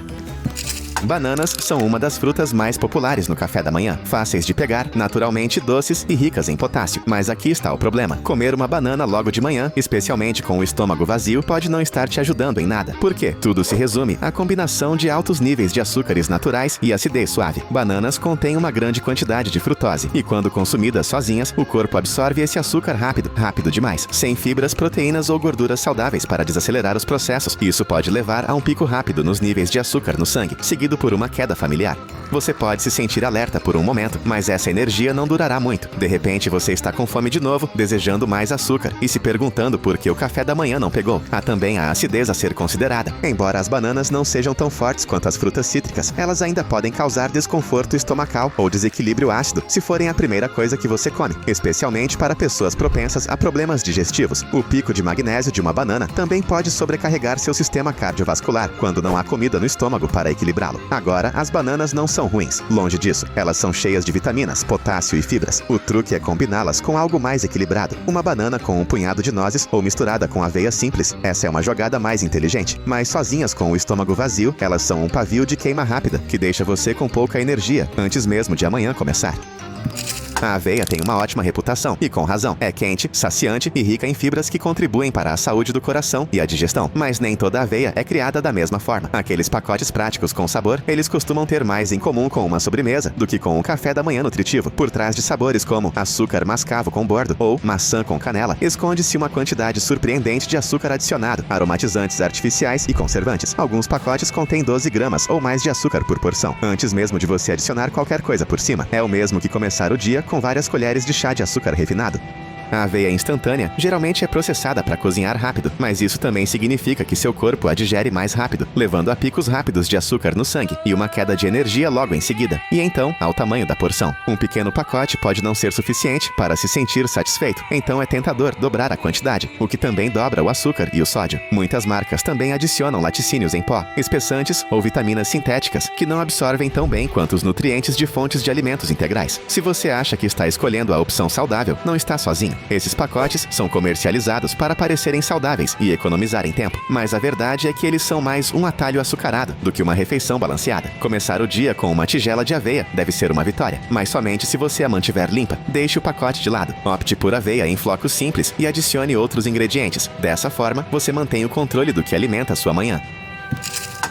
Bananas são uma das frutas mais populares no café da manhã. Fáceis de pegar, naturalmente doces e ricas em potássio. Mas aqui está o problema. Comer uma banana logo de manhã, especialmente com o estômago vazio, pode não estar te ajudando em nada. Por quê? Tudo se resume à combinação de altos níveis de açúcares naturais e acidez suave. Bananas contêm uma grande quantidade de frutose e quando consumidas sozinhas, o corpo absorve esse açúcar rápido demais, sem fibras, proteínas ou gorduras saudáveis para desacelerar os processos. Isso pode levar a um pico rápido nos níveis de açúcar no sangue, seguido por uma queda familiar. Você pode se sentir alerta por um momento, mas essa energia não durará muito. De repente, você está com fome de novo, desejando mais açúcar e se perguntando por que o café da manhã não pegou. Há também a acidez a ser considerada. Embora as bananas não sejam tão fortes quanto as frutas cítricas, elas ainda podem causar desconforto estomacal ou desequilíbrio ácido se forem a primeira coisa que você come, especialmente para pessoas propensas a problemas digestivos. O pico de magnésio de uma banana também pode sobrecarregar seu sistema cardiovascular quando não há comida no estômago para equilibrá-lo. Agora, as bananas não são ruins. Longe disso, elas são cheias de vitaminas, potássio e fibras. O truque é combiná-las com algo mais equilibrado. Uma banana com um punhado de nozes ou misturada com aveia simples. Essa é uma jogada mais inteligente. Mas sozinhas com o estômago vazio, elas são um pavio de queima rápida, que deixa você com pouca energia, antes mesmo de amanhã começar. A aveia tem uma ótima reputação, e com razão. É quente, saciante e rica em fibras que contribuem para a saúde do coração e a digestão. Mas nem toda aveia é criada da mesma forma. Aqueles pacotes práticos com sabor, eles costumam ter mais em comum com uma sobremesa do que com um café da manhã nutritivo. Por trás de sabores como açúcar mascavo com bordo ou maçã com canela, esconde-se uma quantidade surpreendente de açúcar adicionado, aromatizantes artificiais e conservantes. Alguns pacotes contêm 12 gramas ou mais de açúcar por porção, antes mesmo de você adicionar qualquer coisa por cima. É o mesmo que começar o dia com várias colheres de chá de açúcar refinado. A aveia instantânea geralmente é processada para cozinhar rápido, mas isso também significa que seu corpo a digere mais rápido, levando a picos rápidos de açúcar no sangue e uma queda de energia logo em seguida. E então, ao tamanho da porção. Um pequeno pacote pode não ser suficiente para se sentir satisfeito, então é tentador dobrar a quantidade, o que também dobra o açúcar e o sódio. Muitas marcas também adicionam laticínios em pó, espessantes ou vitaminas sintéticas que não absorvem tão bem quanto os nutrientes de fontes de alimentos integrais. Se você acha que está escolhendo a opção saudável, não está sozinho. Esses pacotes são comercializados para parecerem saudáveis e economizarem tempo, mas a verdade é que eles são mais um atalho açucarado do que uma refeição balanceada. Começar o dia com uma tigela de aveia deve ser uma vitória, mas somente se você a mantiver limpa. Deixe o pacote de lado, opte por aveia em flocos simples e adicione outros ingredientes. Dessa forma, você mantém o controle do que alimenta a sua manhã.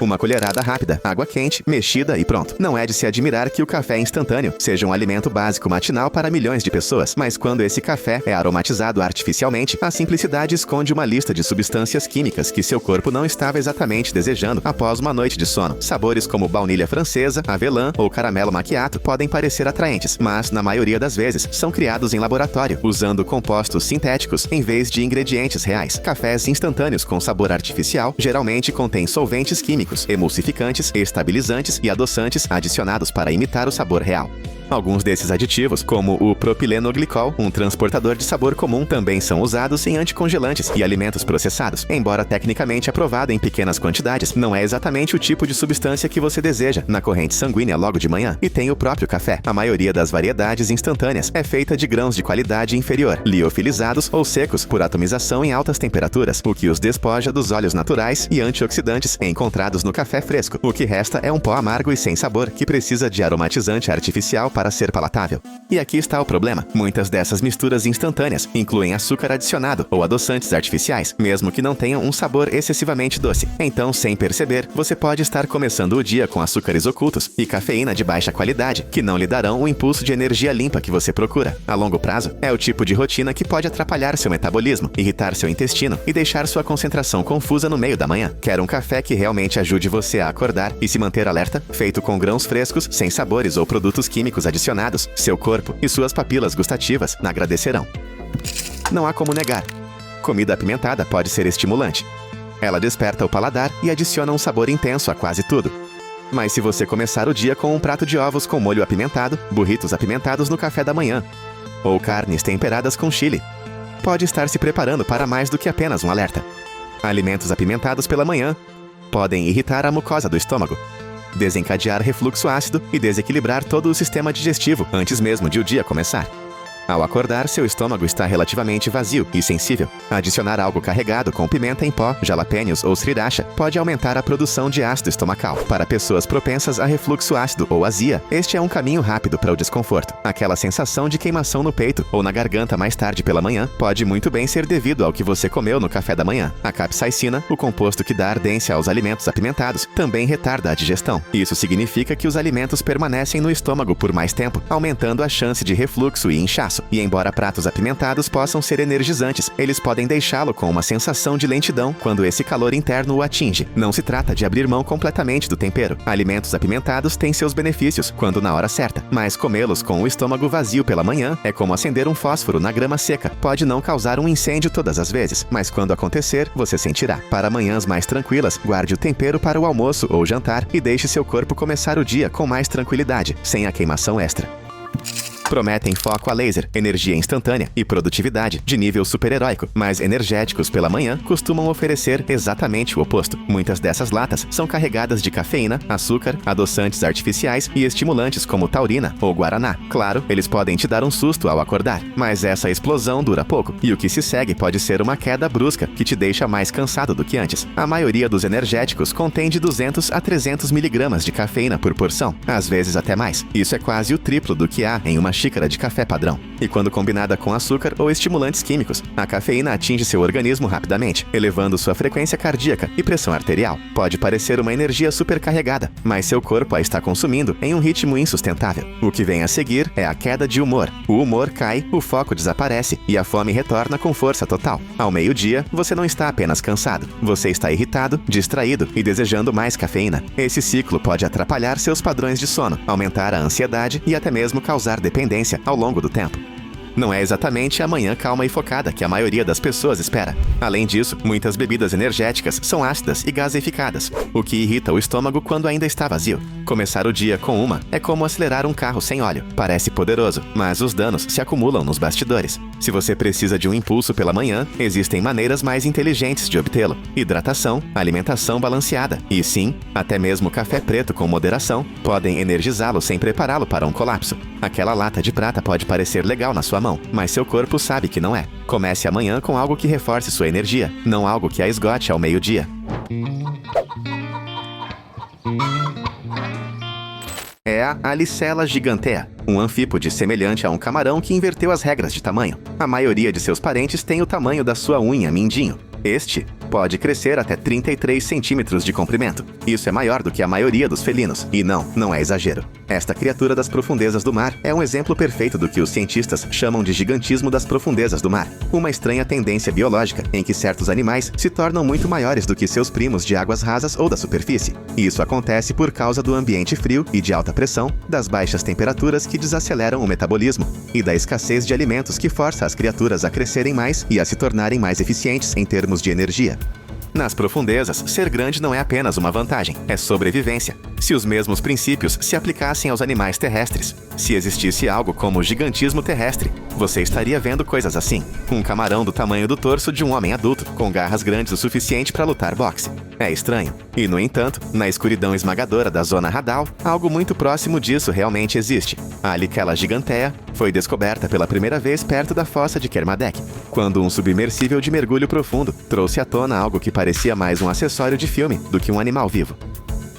Uma colherada rápida, água quente, mexida e pronto. Não é de se admirar que o café instantâneo seja um alimento básico matinal para milhões de pessoas, mas quando esse café é aromatizado artificialmente, a simplicidade esconde uma lista de substâncias químicas que seu corpo não estava exatamente desejando após uma noite de sono. Sabores como baunilha francesa, avelã ou caramelo macchiato podem parecer atraentes, mas na maioria das vezes são criados em laboratório, usando compostos sintéticos em vez de ingredientes reais. Cafés instantâneos com sabor artificial geralmente contêm solventes químicos, emulsificantes, estabilizantes e adoçantes adicionados para imitar o sabor real. Alguns desses aditivos, como o propilenoglicol, um transportador de sabor comum, também são usados em anticongelantes e alimentos processados. Embora tecnicamente aprovado em pequenas quantidades, não é exatamente o tipo de substância que você deseja na corrente sanguínea logo de manhã. E tem o próprio café. A maioria das variedades instantâneas é feita de grãos de qualidade inferior, liofilizados ou secos por atomização em altas temperaturas, o que os despoja dos óleos naturais e antioxidantes encontrados no café fresco. O que resta é um pó amargo e sem sabor, que precisa de aromatizante artificial para ser palatável. E aqui está o problema. Muitas dessas misturas instantâneas incluem açúcar adicionado ou adoçantes artificiais, mesmo que não tenham um sabor excessivamente doce. Então, sem perceber, você pode estar começando o dia com açúcares ocultos e cafeína de baixa qualidade, que não lhe darão o impulso de energia limpa que você procura. A longo prazo, é o tipo de rotina que pode atrapalhar seu metabolismo, irritar seu intestino e deixar sua concentração confusa no meio da manhã. Quer um café que realmente ajude você a acordar e se manter alerta? Feito com grãos frescos, sem sabores ou produtos químicos adicionados, seu corpo e suas papilas gustativas agradecerão. Não há como negar. Comida apimentada pode ser estimulante. Ela desperta o paladar e adiciona um sabor intenso a quase tudo. Mas se você começar o dia com um prato de ovos com molho apimentado, burritos apimentados no café da manhã, ou carnes temperadas com chile, pode estar se preparando para mais do que apenas um alerta. Alimentos apimentados pela manhã podem irritar a mucosa do estômago, desencadear refluxo ácido e desequilibrar todo o sistema digestivo antes mesmo de o dia começar. Ao acordar, seu estômago está relativamente vazio e sensível. Adicionar algo carregado com pimenta em pó, jalapeños ou sriracha pode aumentar a produção de ácido estomacal. Para pessoas propensas a refluxo ácido ou azia, este é um caminho rápido para o desconforto. Aquela sensação de queimação no peito ou na garganta mais tarde pela manhã pode muito bem ser devido ao que você comeu no café da manhã. A capsaicina, o composto que dá ardência aos alimentos apimentados, também retarda a digestão. Isso significa que os alimentos permanecem no estômago por mais tempo, aumentando a chance de refluxo e inchaço. E embora pratos apimentados possam ser energizantes, eles podem deixá-lo com uma sensação de lentidão quando esse calor interno o atinge. Não se trata de abrir mão completamente do tempero. Alimentos apimentados têm seus benefícios quando na hora certa, mas comê-los com o estômago vazio pela manhã é como acender um fósforo na grama seca. Pode não causar um incêndio todas as vezes, mas quando acontecer, você sentirá. Para manhãs mais tranquilas, guarde o tempero para o almoço ou jantar e deixe seu corpo começar o dia com mais tranquilidade, sem a queimação extra. Prometem foco a laser, energia instantânea e produtividade de nível super-heróico, mas energéticos pela manhã costumam oferecer exatamente o oposto. Muitas dessas latas são carregadas de cafeína, açúcar, adoçantes artificiais e estimulantes como taurina ou guaraná. Claro, eles podem te dar um susto ao acordar, mas essa explosão dura pouco, e o que se segue pode ser uma queda brusca que te deixa mais cansado do que antes. A maioria dos energéticos contém de 200 a 300 miligramas de cafeína por porção, às vezes até mais. Isso é quase o triplo do que há em uma xícara de café padrão. E quando combinada com açúcar ou estimulantes químicos, a cafeína atinge seu organismo rapidamente, elevando sua frequência cardíaca e pressão arterial. Pode parecer uma energia supercarregada, mas seu corpo a está consumindo em um ritmo insustentável. O que vem a seguir é a queda de humor. O humor cai, o foco desaparece e a fome retorna com força total. Ao meio-dia, você não está apenas cansado, você está irritado, distraído e desejando mais cafeína. Esse ciclo pode atrapalhar seus padrões de sono, aumentar a ansiedade e até mesmo causar dependência ao longo do tempo. Não é exatamente a manhã calma e focada que a maioria das pessoas espera. Além disso, muitas bebidas energéticas são ácidas e gaseificadas, o que irrita o estômago quando ainda está vazio. Começar o dia com uma é como acelerar um carro sem óleo. Parece poderoso, mas os danos se acumulam nos bastidores. Se você precisa de um impulso pela manhã, existem maneiras mais inteligentes de obtê-lo. Hidratação, alimentação balanceada e, sim, até mesmo café preto com moderação podem energizá-lo sem prepará-lo para um colapso. Aquela lata de prata pode parecer legal na sua mão, mas seu corpo sabe que não é. Comece amanhã com algo que reforce sua energia, não algo que a esgote ao meio-dia. É a Alicella gigantea, um anfípode semelhante a um camarão que inverteu as regras de tamanho. A maioria de seus parentes tem o tamanho da sua unha mindinho. Este pode crescer até 33 centímetros de comprimento. Isso é maior do que a maioria dos felinos. E não é exagero. Esta criatura das profundezas do mar é um exemplo perfeito do que os cientistas chamam de gigantismo das profundezas do mar. Uma estranha tendência biológica em que certos animais se tornam muito maiores do que seus primos de águas rasas ou da superfície. Isso acontece por causa do ambiente frio e de alta pressão, das baixas temperaturas que desaceleram o metabolismo e da escassez de alimentos que força as criaturas a crescerem mais e a se tornarem mais eficientes em termos de energia. Nas profundezas, ser grande não é apenas uma vantagem, é sobrevivência. Se os mesmos princípios se aplicassem aos animais terrestres, se existisse algo como o gigantismo terrestre, você estaria vendo coisas assim. Um camarão do tamanho do torso de um homem adulto, com garras grandes o suficiente para lutar boxe. É estranho. E, no entanto, na escuridão esmagadora da zona radal, algo muito próximo disso realmente existe. A Alicella gigantea foi descoberta pela primeira vez perto da fossa de Kermadec, quando um submersível de mergulho profundo trouxe à tona algo que parecia mais um acessório de filme do que um animal vivo.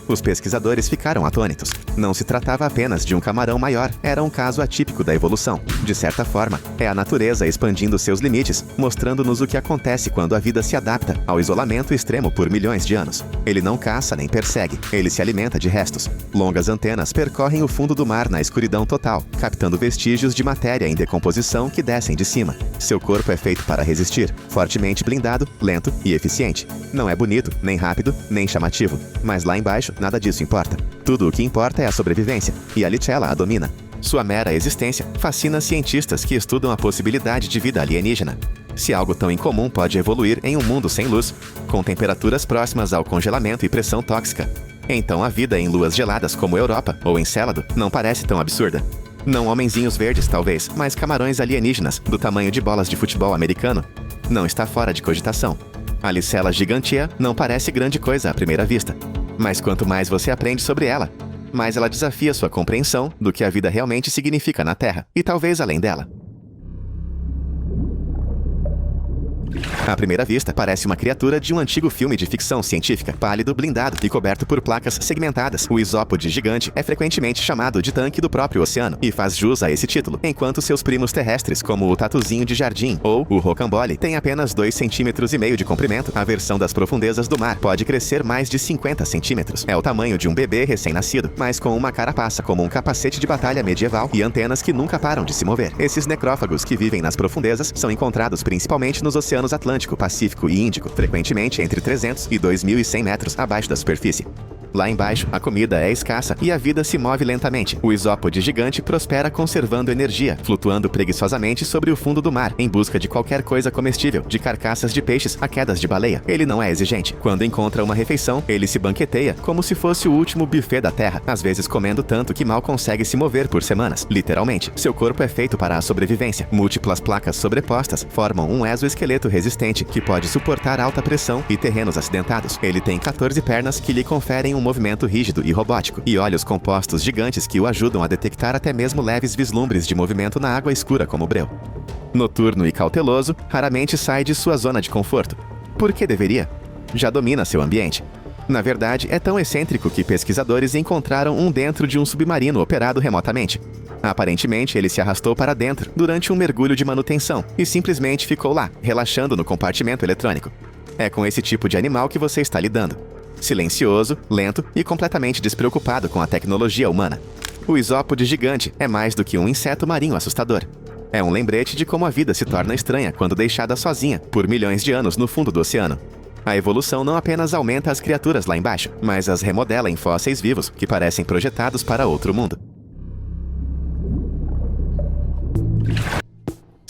Os pesquisadores ficaram atônitos. Não se tratava apenas de um camarão maior, era um caso atípico da evolução. De certa forma, é a natureza expandindo seus limites, mostrando-nos o que acontece quando a vida se adapta ao isolamento extremo por milhões de anos. Ele não caça nem persegue, ele se alimenta de restos. Longas antenas percorrem o fundo do mar na escuridão total, captando vestígios de matéria em decomposição que descem de cima. Seu corpo é feito para resistir, fortemente blindado, lento e eficiente. Não é bonito, nem rápido, nem chamativo, mas lá embaixo nada disso importa. Tudo o que importa é a sobrevivência, e a Alicella a domina. Sua mera existência fascina cientistas que estudam a possibilidade de vida alienígena. Se algo tão incomum pode evoluir em um mundo sem luz, com temperaturas próximas ao congelamento e pressão tóxica, então a vida em luas geladas como Europa ou Encélado não parece tão absurda. Não homenzinhos verdes, talvez, mas camarões alienígenas do tamanho de bolas de futebol americano não está fora de cogitação. A Alicella gigantea não parece grande coisa à primeira vista. Mas quanto mais você aprende sobre ela, mais ela desafia sua compreensão do que a vida realmente significa na Terra, e talvez além dela. À primeira vista, parece uma criatura de um antigo filme de ficção científica, pálido, blindado e coberto por placas segmentadas. O isópode gigante é frequentemente chamado de tanque do próprio oceano, e faz jus a esse título, enquanto seus primos terrestres, como o tatuzinho de jardim ou o rocambole, têm apenas 2,5 centímetros de comprimento. A versão das profundezas do mar pode crescer mais de 50 centímetros. É o tamanho de um bebê recém-nascido, mas com uma carapaça como um capacete de batalha medieval e antenas que nunca param de se mover. Esses necrófagos que vivem nas profundezas são encontrados principalmente nos oceanos Atlântico, Pacífico e Índico, frequentemente entre 300 e 2.100 metros abaixo da superfície. Lá embaixo, a comida é escassa e a vida se move lentamente. O isópode gigante prospera conservando energia, flutuando preguiçosamente sobre o fundo do mar, em busca de qualquer coisa comestível, de carcaças de peixes a quedas de baleia. Ele não é exigente. Quando encontra uma refeição, ele se banqueteia como se fosse o último buffet da terra, às vezes comendo tanto que mal consegue se mover por semanas. Literalmente, seu corpo é feito para a sobrevivência. Múltiplas placas sobrepostas formam um exoesqueleto resistente que pode suportar alta pressão e terrenos acidentados. Ele tem 14 pernas que lhe conferem um movimento rígido e robótico, e olhos compostos gigantes que o ajudam a detectar até mesmo leves vislumbres de movimento na água escura como breu. Noturno e cauteloso, raramente sai de sua zona de conforto. Por que deveria? Já domina seu ambiente. Na verdade, é tão excêntrico que pesquisadores encontraram um dentro de um submarino operado remotamente. Aparentemente, ele se arrastou para dentro durante um mergulho de manutenção e simplesmente ficou lá, relaxando no compartimento eletrônico. É com esse tipo de animal que você está lidando. Silencioso, lento e completamente despreocupado com a tecnologia humana. O isópode gigante é mais do que um inseto marinho assustador. É um lembrete de como a vida se torna estranha quando deixada sozinha por milhões de anos no fundo do oceano. A evolução não apenas aumenta as criaturas lá embaixo, mas as remodela em fósseis vivos que parecem projetados para outro mundo.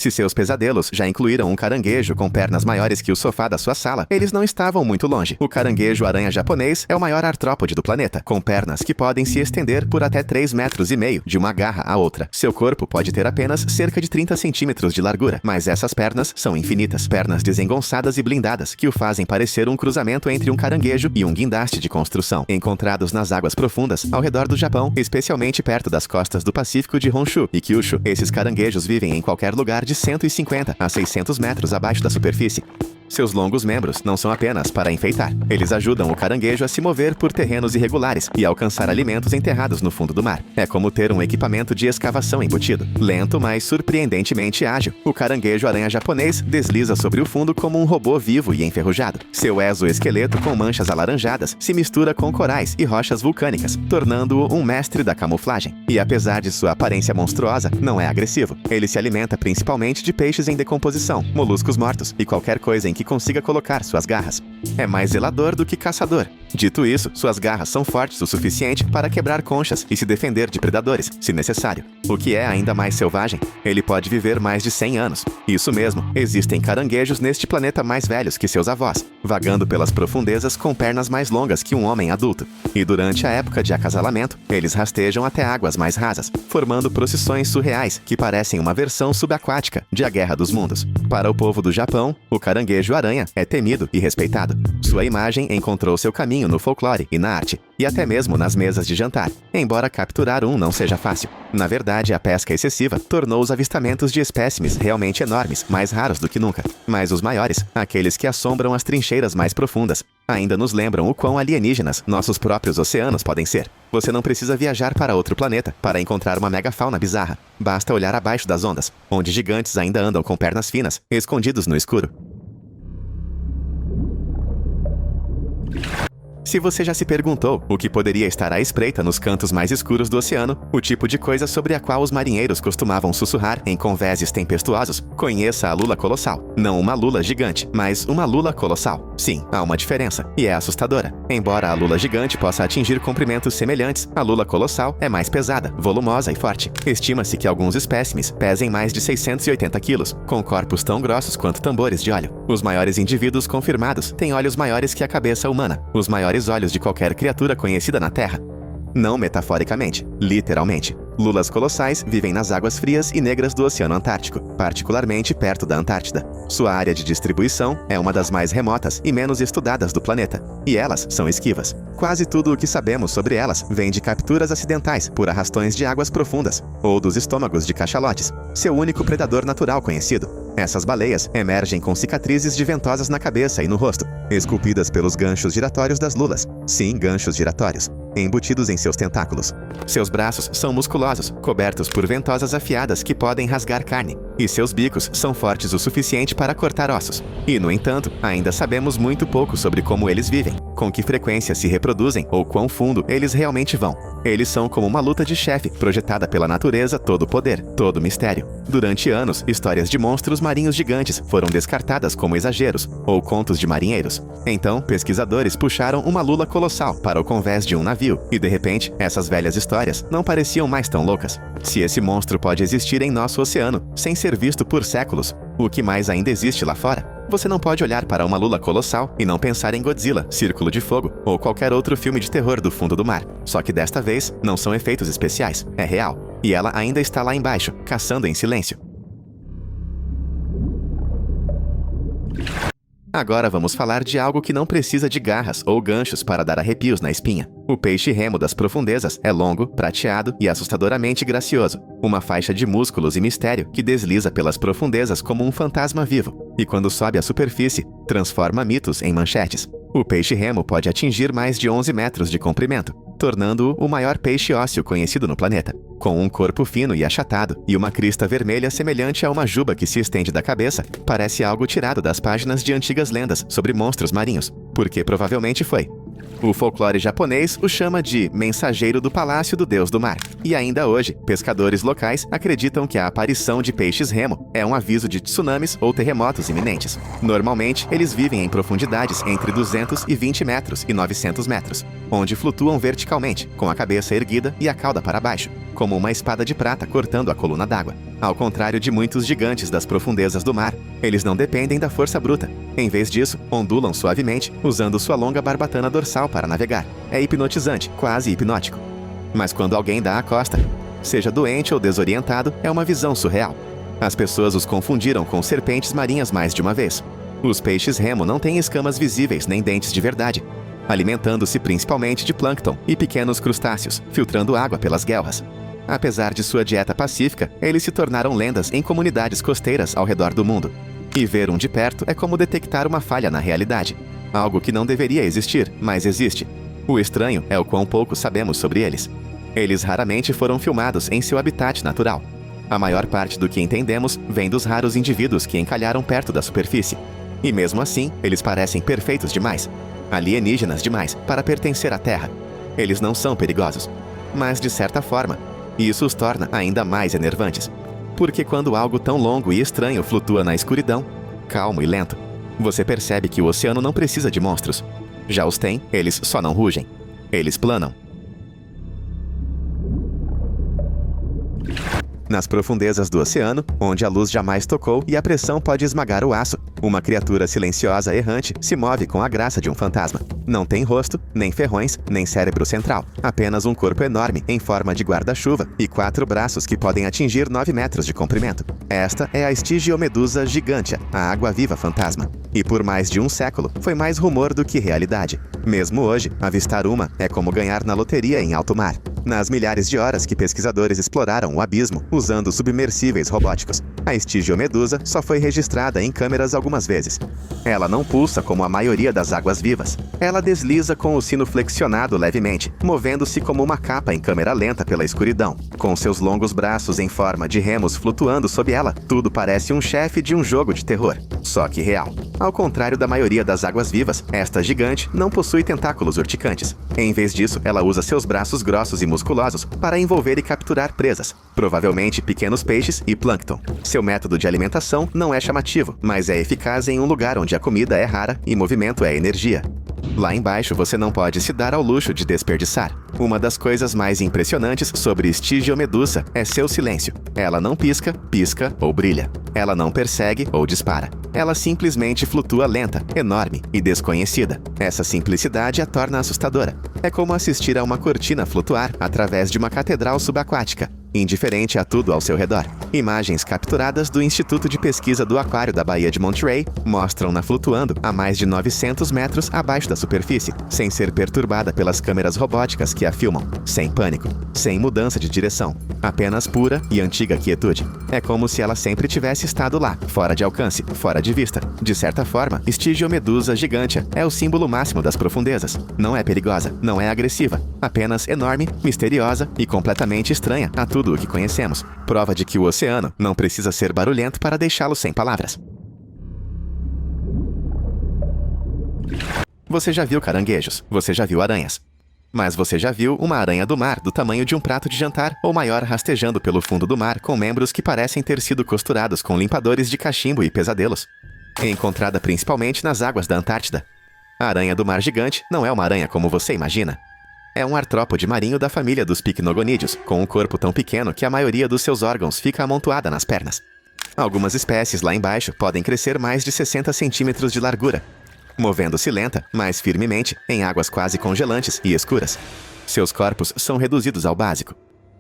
Se seus pesadelos já incluíram um caranguejo com pernas maiores que o sofá da sua sala, eles não estavam muito longe. O caranguejo-aranha japonês é o maior artrópode do planeta, com pernas que podem se estender por até 3,5 metros de uma garra à outra. Seu corpo pode ter apenas cerca de 30 centímetros de largura, mas essas pernas são infinitas, pernas desengonçadas e blindadas, que o fazem parecer um cruzamento entre um caranguejo e um guindaste de construção. Encontrados nas águas profundas, ao redor do Japão, especialmente perto das costas do Pacífico de Honshu e Kyushu, esses caranguejos vivem em qualquer lugar de 150 a 600 metros abaixo da superfície. Seus longos membros não são apenas para enfeitar. Eles ajudam o caranguejo a se mover por terrenos irregulares e alcançar alimentos enterrados no fundo do mar. É como ter um equipamento de escavação embutido. Lento, mas surpreendentemente ágil, o caranguejo-aranha japonês desliza sobre o fundo como um robô vivo e enferrujado. Seu exoesqueleto com manchas alaranjadas se mistura com corais e rochas vulcânicas, tornando-o um mestre da camuflagem. E apesar de sua aparência monstruosa, não é agressivo. Ele se alimenta principalmente de peixes em decomposição, moluscos mortos e qualquer coisa em que consiga colocar suas garras. É mais zelador do que caçador. Dito isso, suas garras são fortes o suficiente para quebrar conchas e se defender de predadores, se necessário. O que é ainda mais selvagem, ele pode viver mais de 100 anos. Isso mesmo, existem caranguejos neste planeta mais velhos que seus avós, vagando pelas profundezas com pernas mais longas que um homem adulto. E durante a época de acasalamento, eles rastejam até águas mais rasas, formando procissões surreais que parecem uma versão subaquática de A Guerra dos Mundos. Para o povo do Japão, o caranguejo-aranha é temido e respeitado. Sua imagem encontrou seu caminho no folclore e na arte, e até mesmo nas mesas de jantar, embora capturar um não seja fácil. Na verdade, a pesca excessiva tornou os avistamentos de espécimes realmente enormes mais raros do que nunca. Mas os maiores, aqueles que assombram as trincheiras mais profundas, ainda nos lembram o quão alienígenas nossos próprios oceanos podem ser. Você não precisa viajar para outro planeta para encontrar uma megafauna bizarra. Basta olhar abaixo das ondas, onde gigantes ainda andam com pernas finas, escondidos no escuro. Se você já se perguntou o que poderia estar à espreita nos cantos mais escuros do oceano, o tipo de coisa sobre a qual os marinheiros costumavam sussurrar em convéses tempestuosos, conheça a lula colossal. Não uma lula gigante, mas uma lula colossal. Sim, há uma diferença, e é assustadora. Embora a lula gigante possa atingir comprimentos semelhantes, a lula colossal é mais pesada, volumosa e forte. Estima-se que alguns espécimes pesem mais de 680 quilos, com corpos tão grossos quanto tambores de óleo. Os maiores indivíduos confirmados têm olhos maiores que a cabeça humana. Os maiores olhos de qualquer criatura conhecida na Terra. Não metaforicamente, literalmente. Lulas colossais vivem nas águas frias e negras do Oceano Antártico, particularmente perto da Antártida. Sua área de distribuição é uma das mais remotas e menos estudadas do planeta, e elas são esquivas. Quase tudo o que sabemos sobre elas vem de capturas acidentais por arrastões de águas profundas, ou dos estômagos de cachalotes, seu único predador natural conhecido. Essas baleias emergem com cicatrizes de ventosas na cabeça e no rosto, esculpidas pelos ganchos giratórios das lulas. Sim, ganchos giratórios, embutidos em seus tentáculos. Seus braços são musculosos, cobertos por ventosas afiadas que podem rasgar carne, e seus bicos são fortes o suficiente para cortar ossos. E, no entanto, ainda sabemos muito pouco sobre como eles vivem, com que frequência se reproduzem ou quão fundo eles realmente vão. Eles são como uma luta de chefe, projetada pela natureza, todo o poder, todo o mistério. Durante anos, histórias de monstros marinhos gigantes foram descartadas como exageros, ou contos de marinheiros. Então, pesquisadores puxaram uma lula colossal para o convés de um navio, e de repente, essas velhas histórias não pareciam mais tão loucas. Se esse monstro pode existir em nosso oceano, sem ser visto por séculos, o que mais ainda existe lá fora? Você não pode olhar para uma lula colossal e não pensar em Godzilla, Círculo de Fogo ou qualquer outro filme de terror do fundo do mar. Só que desta vez, não são efeitos especiais, é real. E ela ainda está lá embaixo, caçando em silêncio. Agora vamos falar de algo que não precisa de garras ou ganchos para dar arrepios na espinha. O peixe-remo das profundezas é longo, prateado e assustadoramente gracioso. Uma faixa de músculos e mistério que desliza pelas profundezas como um fantasma vivo. E quando sobe à superfície, transforma mitos em manchetes. O peixe-remo pode atingir mais de 11 metros de comprimento, tornando-o o maior peixe ósseo conhecido no planeta. Com um corpo fino e achatado e uma crista vermelha semelhante a uma juba que se estende da cabeça, parece algo tirado das páginas de antigas lendas sobre monstros marinhos, porque provavelmente foi. O folclore japonês o chama de mensageiro do palácio do deus do mar. E ainda hoje, pescadores locais acreditam que a aparição de peixes-remo é um aviso de tsunamis ou terremotos iminentes. Normalmente, eles vivem em profundidades entre 220 metros e 900 metros, onde flutuam verticalmente, com a cabeça erguida e a cauda para baixo, como uma espada de prata cortando a coluna d'água. Ao contrário de muitos gigantes das profundezas do mar, eles não dependem da força bruta. Em vez disso, ondulam suavemente, usando sua longa barbatana dorsal para navegar. É hipnotizante, quase hipnótico. Mas quando alguém dá a costa, seja doente ou desorientado, é uma visão surreal. As pessoas os confundiram com serpentes marinhas mais de uma vez. Os peixes-remo não têm escamas visíveis nem dentes de verdade, alimentando-se principalmente de plâncton e pequenos crustáceos, filtrando água pelas guelras. Apesar de sua dieta pacífica, eles se tornaram lendas em comunidades costeiras ao redor do mundo. E ver um de perto é como detectar uma falha na realidade. Algo que não deveria existir, mas existe. O estranho é o quão pouco sabemos sobre eles. Eles raramente foram filmados em seu habitat natural. A maior parte do que entendemos vem dos raros indivíduos que encalharam perto da superfície. E mesmo assim, eles parecem perfeitos demais, alienígenas demais para pertencer à Terra. Eles não são perigosos, mas de certa forma, isso os torna ainda mais enervantes. Porque quando algo tão longo e estranho flutua na escuridão, calmo e lento, você percebe que o oceano não precisa de monstros. Já os tem, eles só não rugem. Eles planam. Nas profundezas do oceano, onde a luz jamais tocou e a pressão pode esmagar o aço, uma criatura silenciosa errante se move com a graça de um fantasma. Não tem rosto, nem ferrões, nem cérebro central. Apenas um corpo enorme em forma de guarda-chuva e 4 braços que podem atingir 9 metros de comprimento. Esta é a Stygiomedusa gigantea, a água-viva fantasma. E por mais de um século, foi mais rumor do que realidade. Mesmo hoje, avistar uma é como ganhar na loteria em alto mar. Nas milhares de horas que pesquisadores exploraram o abismo usando submersíveis robóticos, a Stygiomedusa só foi registrada em câmeras algumas vezes. Ela não pulsa como a maioria das águas-vivas. Ela desliza com o sino flexionado levemente, movendo-se como uma capa em câmera lenta pela escuridão. Com seus longos braços em forma de remos flutuando sob ela, tudo parece um chefe de um jogo de terror, só que real. Ao contrário da maioria das águas-vivas, esta gigante não possui tentáculos urticantes. Em vez disso, ela usa seus braços grossos e musculosos para envolver e capturar presas, provavelmente pequenos peixes e plâncton. Seu método de alimentação não é chamativo, mas é eficaz em um lugar onde a comida é rara e movimento é energia. Lá embaixo você não pode se dar ao luxo de desperdiçar. Uma das coisas mais impressionantes sobre Stygiomedusa é seu silêncio. Ela não pisca, pisca ou brilha. Ela não persegue ou dispara. Ela simplesmente flutua lenta, enorme e desconhecida. Essa simplicidade a torna assustadora. É como assistir a uma cortina flutuar através de uma catedral subaquática, indiferente a tudo ao seu redor. Imagens capturadas do Instituto de Pesquisa do Aquário da Baía de Monterey mostram-na flutuando a mais de 900 metros abaixo da superfície, sem ser perturbada pelas câmeras robóticas que a filmam, sem pânico, sem mudança de direção, apenas pura e antiga quietude. É como se ela sempre tivesse estado lá, fora de alcance, fora de vista. De certa forma, Stygiomedusa gigantea é o símbolo máximo das profundezas. Não é perigosa, não é agressiva, apenas enorme, misteriosa e completamente estranha a tudo o que conhecemos. Prova de que o oceano não precisa ser barulhento para deixá-lo sem palavras. Você já viu caranguejos, você já viu aranhas. Mas você já viu uma aranha do mar do tamanho de um prato de jantar ou maior rastejando pelo fundo do mar com membros que parecem ter sido costurados com limpadores de cachimbo e pesadelos? É encontrada principalmente nas águas da Antártida. A aranha do mar gigante não é uma aranha como você imagina. É um artrópode marinho da família dos picnogonídeos, com um corpo tão pequeno que a maioria dos seus órgãos fica amontoada nas pernas. Algumas espécies lá embaixo podem crescer mais de 60 centímetros de largura, movendo-se lenta, mas firmemente, em águas quase congelantes e escuras. Seus corpos são reduzidos ao básico.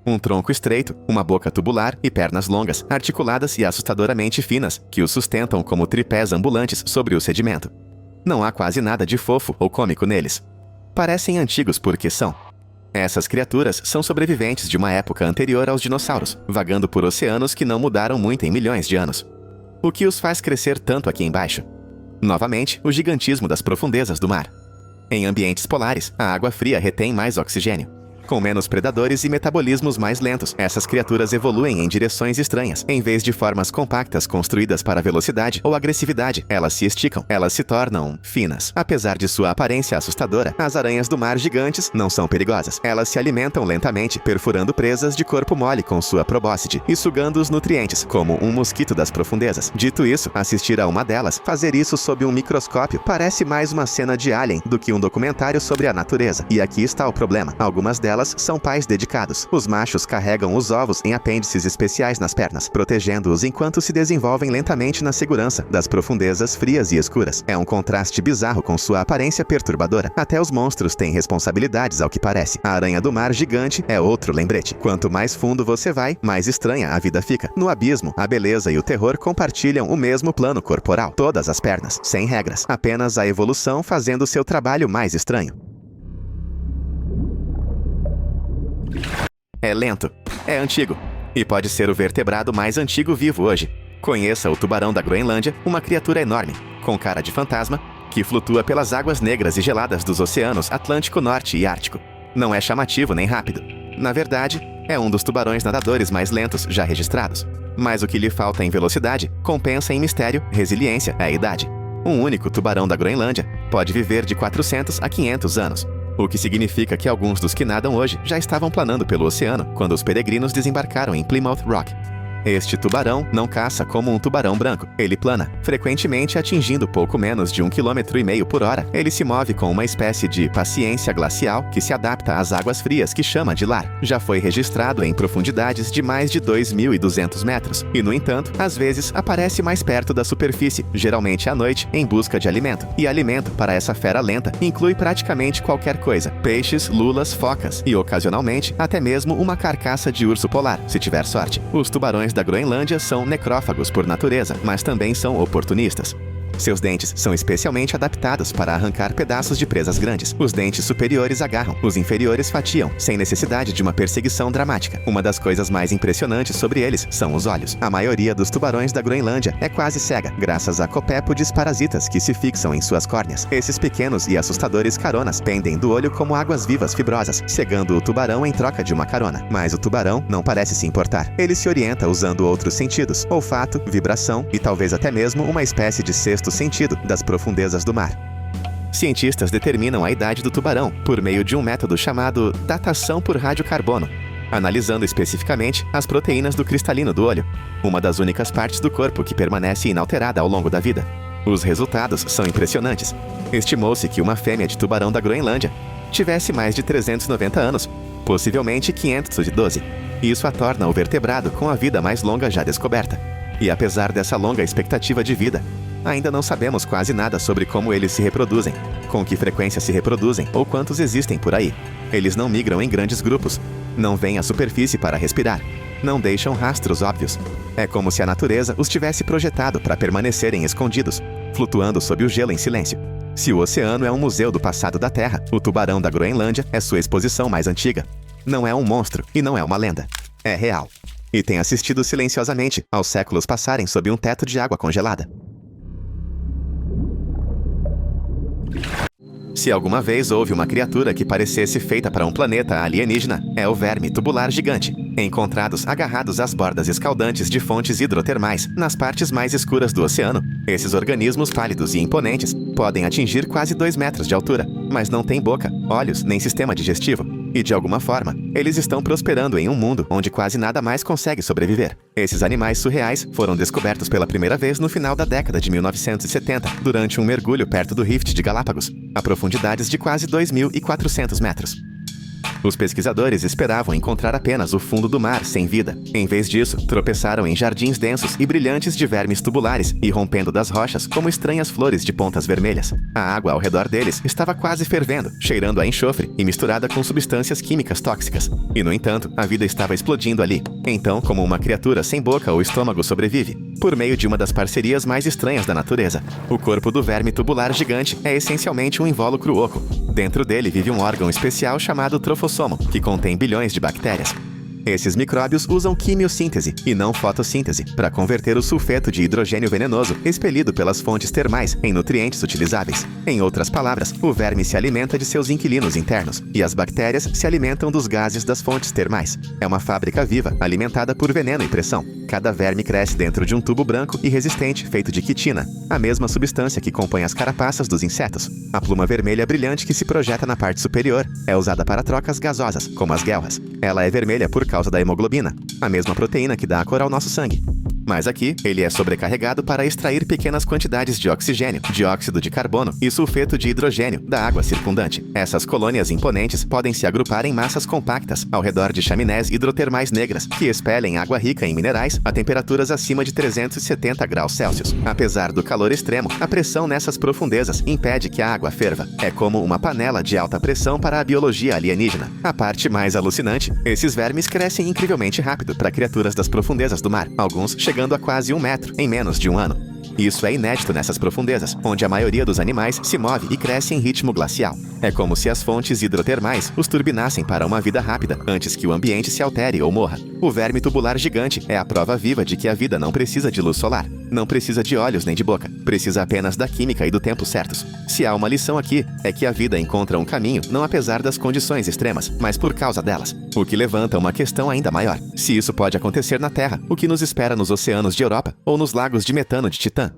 Um tronco estreito, uma boca tubular e pernas longas, articuladas e assustadoramente finas, que os sustentam como tripés ambulantes sobre o sedimento. Não há quase nada de fofo ou cômico neles. Parecem antigos porque são. Essas criaturas são sobreviventes de uma época anterior aos dinossauros, vagando por oceanos que não mudaram muito em milhões de anos. O que os faz crescer tanto aqui embaixo? Novamente, o gigantismo das profundezas do mar. Em ambientes polares, a água fria retém mais oxigênio. Com menos predadores e metabolismos mais lentos, essas criaturas evoluem em direções estranhas. Em vez de formas compactas construídas para velocidade ou agressividade, elas se esticam, elas se tornam finas. Apesar de sua aparência assustadora, as aranhas do mar gigantes não são perigosas. Elas se alimentam lentamente, perfurando presas de corpo mole com sua probóscide e sugando os nutrientes, como um mosquito das profundezas. Dito isso, assistir a uma delas, fazer isso sob um microscópio, parece mais uma cena de Alien do que um documentário sobre a natureza. E aqui está o problema. Algumas delas são pais dedicados. Os machos carregam os ovos em apêndices especiais nas pernas, protegendo-os enquanto se desenvolvem lentamente na segurança das profundezas frias e escuras. É um contraste bizarro com sua aparência perturbadora. Até os monstros têm responsabilidades, ao que parece. A aranha do mar gigante é outro lembrete. Quanto mais fundo você vai, mais estranha a vida fica. No abismo, a beleza e o terror compartilham o mesmo plano corporal. Todas as pernas, sem regras. Apenas a evolução fazendo seu trabalho mais estranho. É lento, é antigo, e pode ser o vertebrado mais antigo vivo hoje. Conheça o tubarão da Groenlândia, uma criatura enorme, com cara de fantasma, que flutua pelas águas negras e geladas dos oceanos Atlântico Norte e Ártico. Não é chamativo nem rápido. Na verdade, é um dos tubarões nadadores mais lentos já registrados. Mas o que lhe falta em velocidade compensa em mistério, resiliência e idade. Um único tubarão da Groenlândia pode viver de 400 a 500 anos, o que significa que alguns dos que nadam hoje já estavam planando pelo oceano quando os peregrinos desembarcaram em Plymouth Rock. Este tubarão não caça como um tubarão branco. Ele plana, frequentemente atingindo pouco menos de 1,5 km por hora. Ele se move com uma espécie de paciência glacial que se adapta às águas frias que chama de lar. Já foi registrado em profundidades de mais de 2.200 metros e, no entanto, às vezes aparece mais perto da superfície, geralmente à noite, em busca de alimento. E alimento para essa fera lenta inclui praticamente qualquer coisa: peixes, lulas, focas e, ocasionalmente, até mesmo uma carcaça de urso polar, se tiver sorte. Os tubarões da Groenlândia são necrófagos por natureza, mas também são oportunistas. Seus dentes são especialmente adaptados para arrancar pedaços de presas grandes. Os dentes superiores agarram, os inferiores fatiam, sem necessidade de uma perseguição dramática. Uma das coisas mais impressionantes sobre eles são os olhos. A maioria dos tubarões da Groenlândia é quase cega, graças a copépodes parasitas que se fixam em suas córneas. Esses pequenos e assustadores caronas pendem do olho como águas vivas fibrosas, cegando o tubarão em troca de uma carona. Mas o tubarão não parece se importar. Ele se orienta usando outros sentidos: olfato, vibração e talvez até mesmo uma espécie de sexto sentido das profundezas do mar. Cientistas determinam a idade do tubarão por meio de um método chamado datação por radiocarbono, analisando especificamente as proteínas do cristalino do olho, uma das únicas partes do corpo que permanece inalterada ao longo da vida. Os resultados são impressionantes. Estimou-se que uma fêmea de tubarão da Groenlândia tivesse mais de 390 anos, possivelmente 512. Isso a torna o vertebrado com a vida mais longa já descoberta. E apesar dessa longa expectativa de vida, ainda não sabemos quase nada sobre como eles se reproduzem, com que frequência se reproduzem ou quantos existem por aí. Eles não migram em grandes grupos, não vêm à superfície para respirar, não deixam rastros óbvios. É como se a natureza os tivesse projetado para permanecerem escondidos, flutuando sob o gelo em silêncio. Se o oceano é um museu do passado da Terra, o tubarão da Groenlândia é sua exposição mais antiga. Não é um monstro e não é uma lenda. É real. E tem assistido silenciosamente aos séculos passarem sob um teto de água congelada. Se alguma vez houve uma criatura que parecesse feita para um planeta alienígena, é o verme tubular gigante, encontrados agarrados às bordas escaldantes de fontes hidrotermais nas partes mais escuras do oceano. Esses organismos pálidos e imponentes podem atingir quase 2 metros de altura, mas não têm boca, olhos nem sistema digestivo. E, de alguma forma, eles estão prosperando em um mundo onde quase nada mais consegue sobreviver. Esses animais surreais foram descobertos pela primeira vez no final da década de 1970, durante um mergulho perto do Rift de Galápagos, a profundidades de quase 2.400 metros. Os pesquisadores esperavam encontrar apenas o fundo do mar sem vida. Em vez disso, tropeçaram em jardins densos e brilhantes de vermes tubulares, irrompendo das rochas como estranhas flores de pontas vermelhas. A água ao redor deles estava quase fervendo, cheirando a enxofre e misturada com substâncias químicas tóxicas. E, no entanto, a vida estava explodindo ali. Então, como uma criatura sem boca ou estômago sobrevive? Por meio de uma das parcerias mais estranhas da natureza. O corpo do verme tubular gigante é essencialmente um invólucro oco. Dentro dele vive um órgão especial chamado trofossomo, que contém bilhões de bactérias. Esses micróbios usam quimiossíntese e não fotossíntese para converter o sulfeto de hidrogênio venenoso expelido pelas fontes termais em nutrientes utilizáveis. Em outras palavras, o verme se alimenta de seus inquilinos internos e as bactérias se alimentam dos gases das fontes termais. É uma fábrica viva, alimentada por veneno e pressão. Cada verme cresce dentro de um tubo branco e resistente feito de quitina, a mesma substância que compõe as carapaças dos insetos. A pluma vermelha brilhante que se projeta na parte superior é usada para trocas gasosas, como as guelras. Ela é vermelha por causa da hemoglobina, a mesma proteína que dá a cor ao nosso sangue. Mas aqui, ele é sobrecarregado para extrair pequenas quantidades de oxigênio, dióxido de carbono e sulfeto de hidrogênio da água circundante. Essas colônias imponentes podem se agrupar em massas compactas ao redor de chaminés hidrotermais negras, que expelem água rica em minerais a temperaturas acima de 370 graus Celsius. Apesar do calor extremo, a pressão nessas profundezas impede que a água ferva. É como uma panela de alta pressão para a biologia alienígena. A parte mais alucinante, esses vermes crescem incrivelmente rápido para criaturas das profundezas do mar, alguns chegando a quase 1 metro em menos de 1 ano. Isso é inédito nessas profundezas, onde a maioria dos animais se move e cresce em ritmo glacial. É como se as fontes hidrotermais os turbinassem para uma vida rápida, antes que o ambiente se altere ou morra. O verme tubular gigante é a prova viva de que a vida não precisa de luz solar, não precisa de olhos nem de boca, precisa apenas da química e do tempo certos. Se há uma lição aqui, é que a vida encontra um caminho não apesar das condições extremas, mas por causa delas. O que levanta uma questão ainda maior. Se isso pode acontecer na Terra, o que nos espera nos oceanos de Europa ou nos lagos de metano de Titã?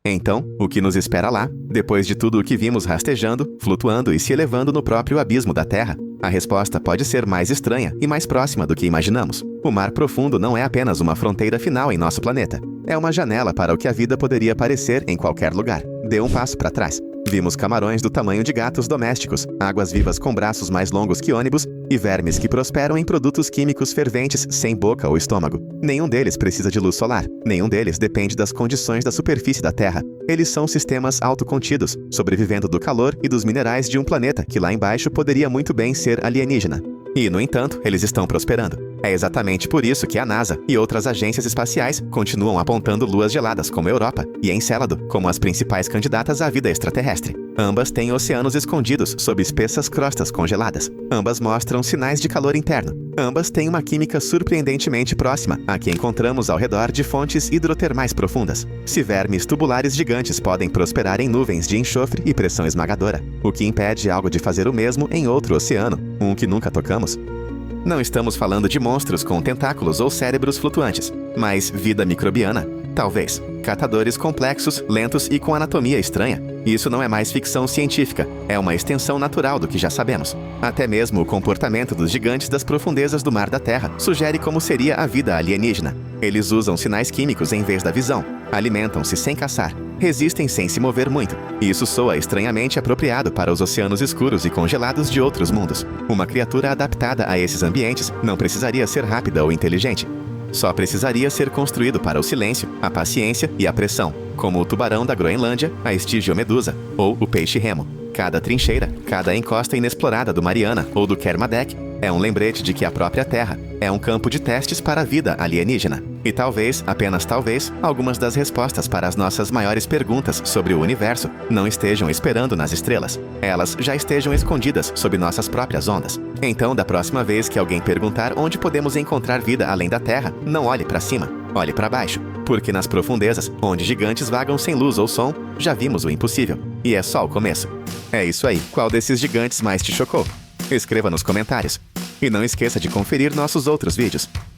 Então, o que nos espera lá, depois de tudo o que vimos rastejando, flutuando e se elevando no próprio abismo da Terra? A resposta pode ser mais estranha e mais próxima do que imaginamos. O mar profundo não é apenas uma fronteira final em nosso planeta. É uma janela para o que a vida poderia parecer em qualquer lugar. Dê um passo para trás. Vimos camarões do tamanho de gatos domésticos, águas-vivas com braços mais longos que ônibus e vermes que prosperam em produtos químicos ferventes sem boca ou estômago. Nenhum deles precisa de luz solar. Nenhum deles depende das condições da superfície da Terra. Eles são sistemas autocontidos, sobrevivendo do calor e dos minerais de um planeta que lá embaixo poderia muito bem ser alienígena. E, no entanto, eles estão prosperando. É exatamente por isso que a NASA e outras agências espaciais continuam apontando luas geladas como Europa e Encélado como as principais candidatas à vida extraterrestre. Ambas têm oceanos escondidos sob espessas crostas congeladas. Ambas mostram sinais de calor interno. Ambas têm uma química surpreendentemente próxima à que encontramos ao redor de fontes hidrotermais profundas. Se vermes tubulares gigantes podem prosperar em nuvens de enxofre e pressão esmagadora, o que impede algo de fazer o mesmo em outro oceano, um que nunca tocamos? Não estamos falando de monstros com tentáculos ou cérebros flutuantes, mas vida microbiana, talvez. Catadores complexos, lentos e com anatomia estranha. Isso não é mais ficção científica, é uma extensão natural do que já sabemos. Até mesmo o comportamento dos gigantes das profundezas do mar da Terra sugere como seria a vida alienígena. Eles usam sinais químicos em vez da visão, alimentam-se sem caçar, resistem sem se mover muito. Isso soa estranhamente apropriado para os oceanos escuros e congelados de outros mundos. Uma criatura adaptada a esses ambientes não precisaria ser rápida ou inteligente. Só precisaria ser construído para o silêncio, a paciência e a pressão, como o tubarão da Groenlândia, a estigiomedusa ou o peixe-remo. Cada trincheira, cada encosta inexplorada do Mariana ou do Kermadec é um lembrete de que a própria Terra é um campo de testes para a vida alienígena. E talvez, apenas talvez, algumas das respostas para as nossas maiores perguntas sobre o universo não estejam esperando nas estrelas. Elas já estejam escondidas sob nossas próprias ondas. Então, da próxima vez que alguém perguntar onde podemos encontrar vida além da Terra, não olhe para cima, olhe para baixo. Porque nas profundezas, onde gigantes vagam sem luz ou som, já vimos o impossível. E é só o começo. É isso aí. Qual desses gigantes mais te chocou? Escreva nos comentários. E não esqueça de conferir nossos outros vídeos.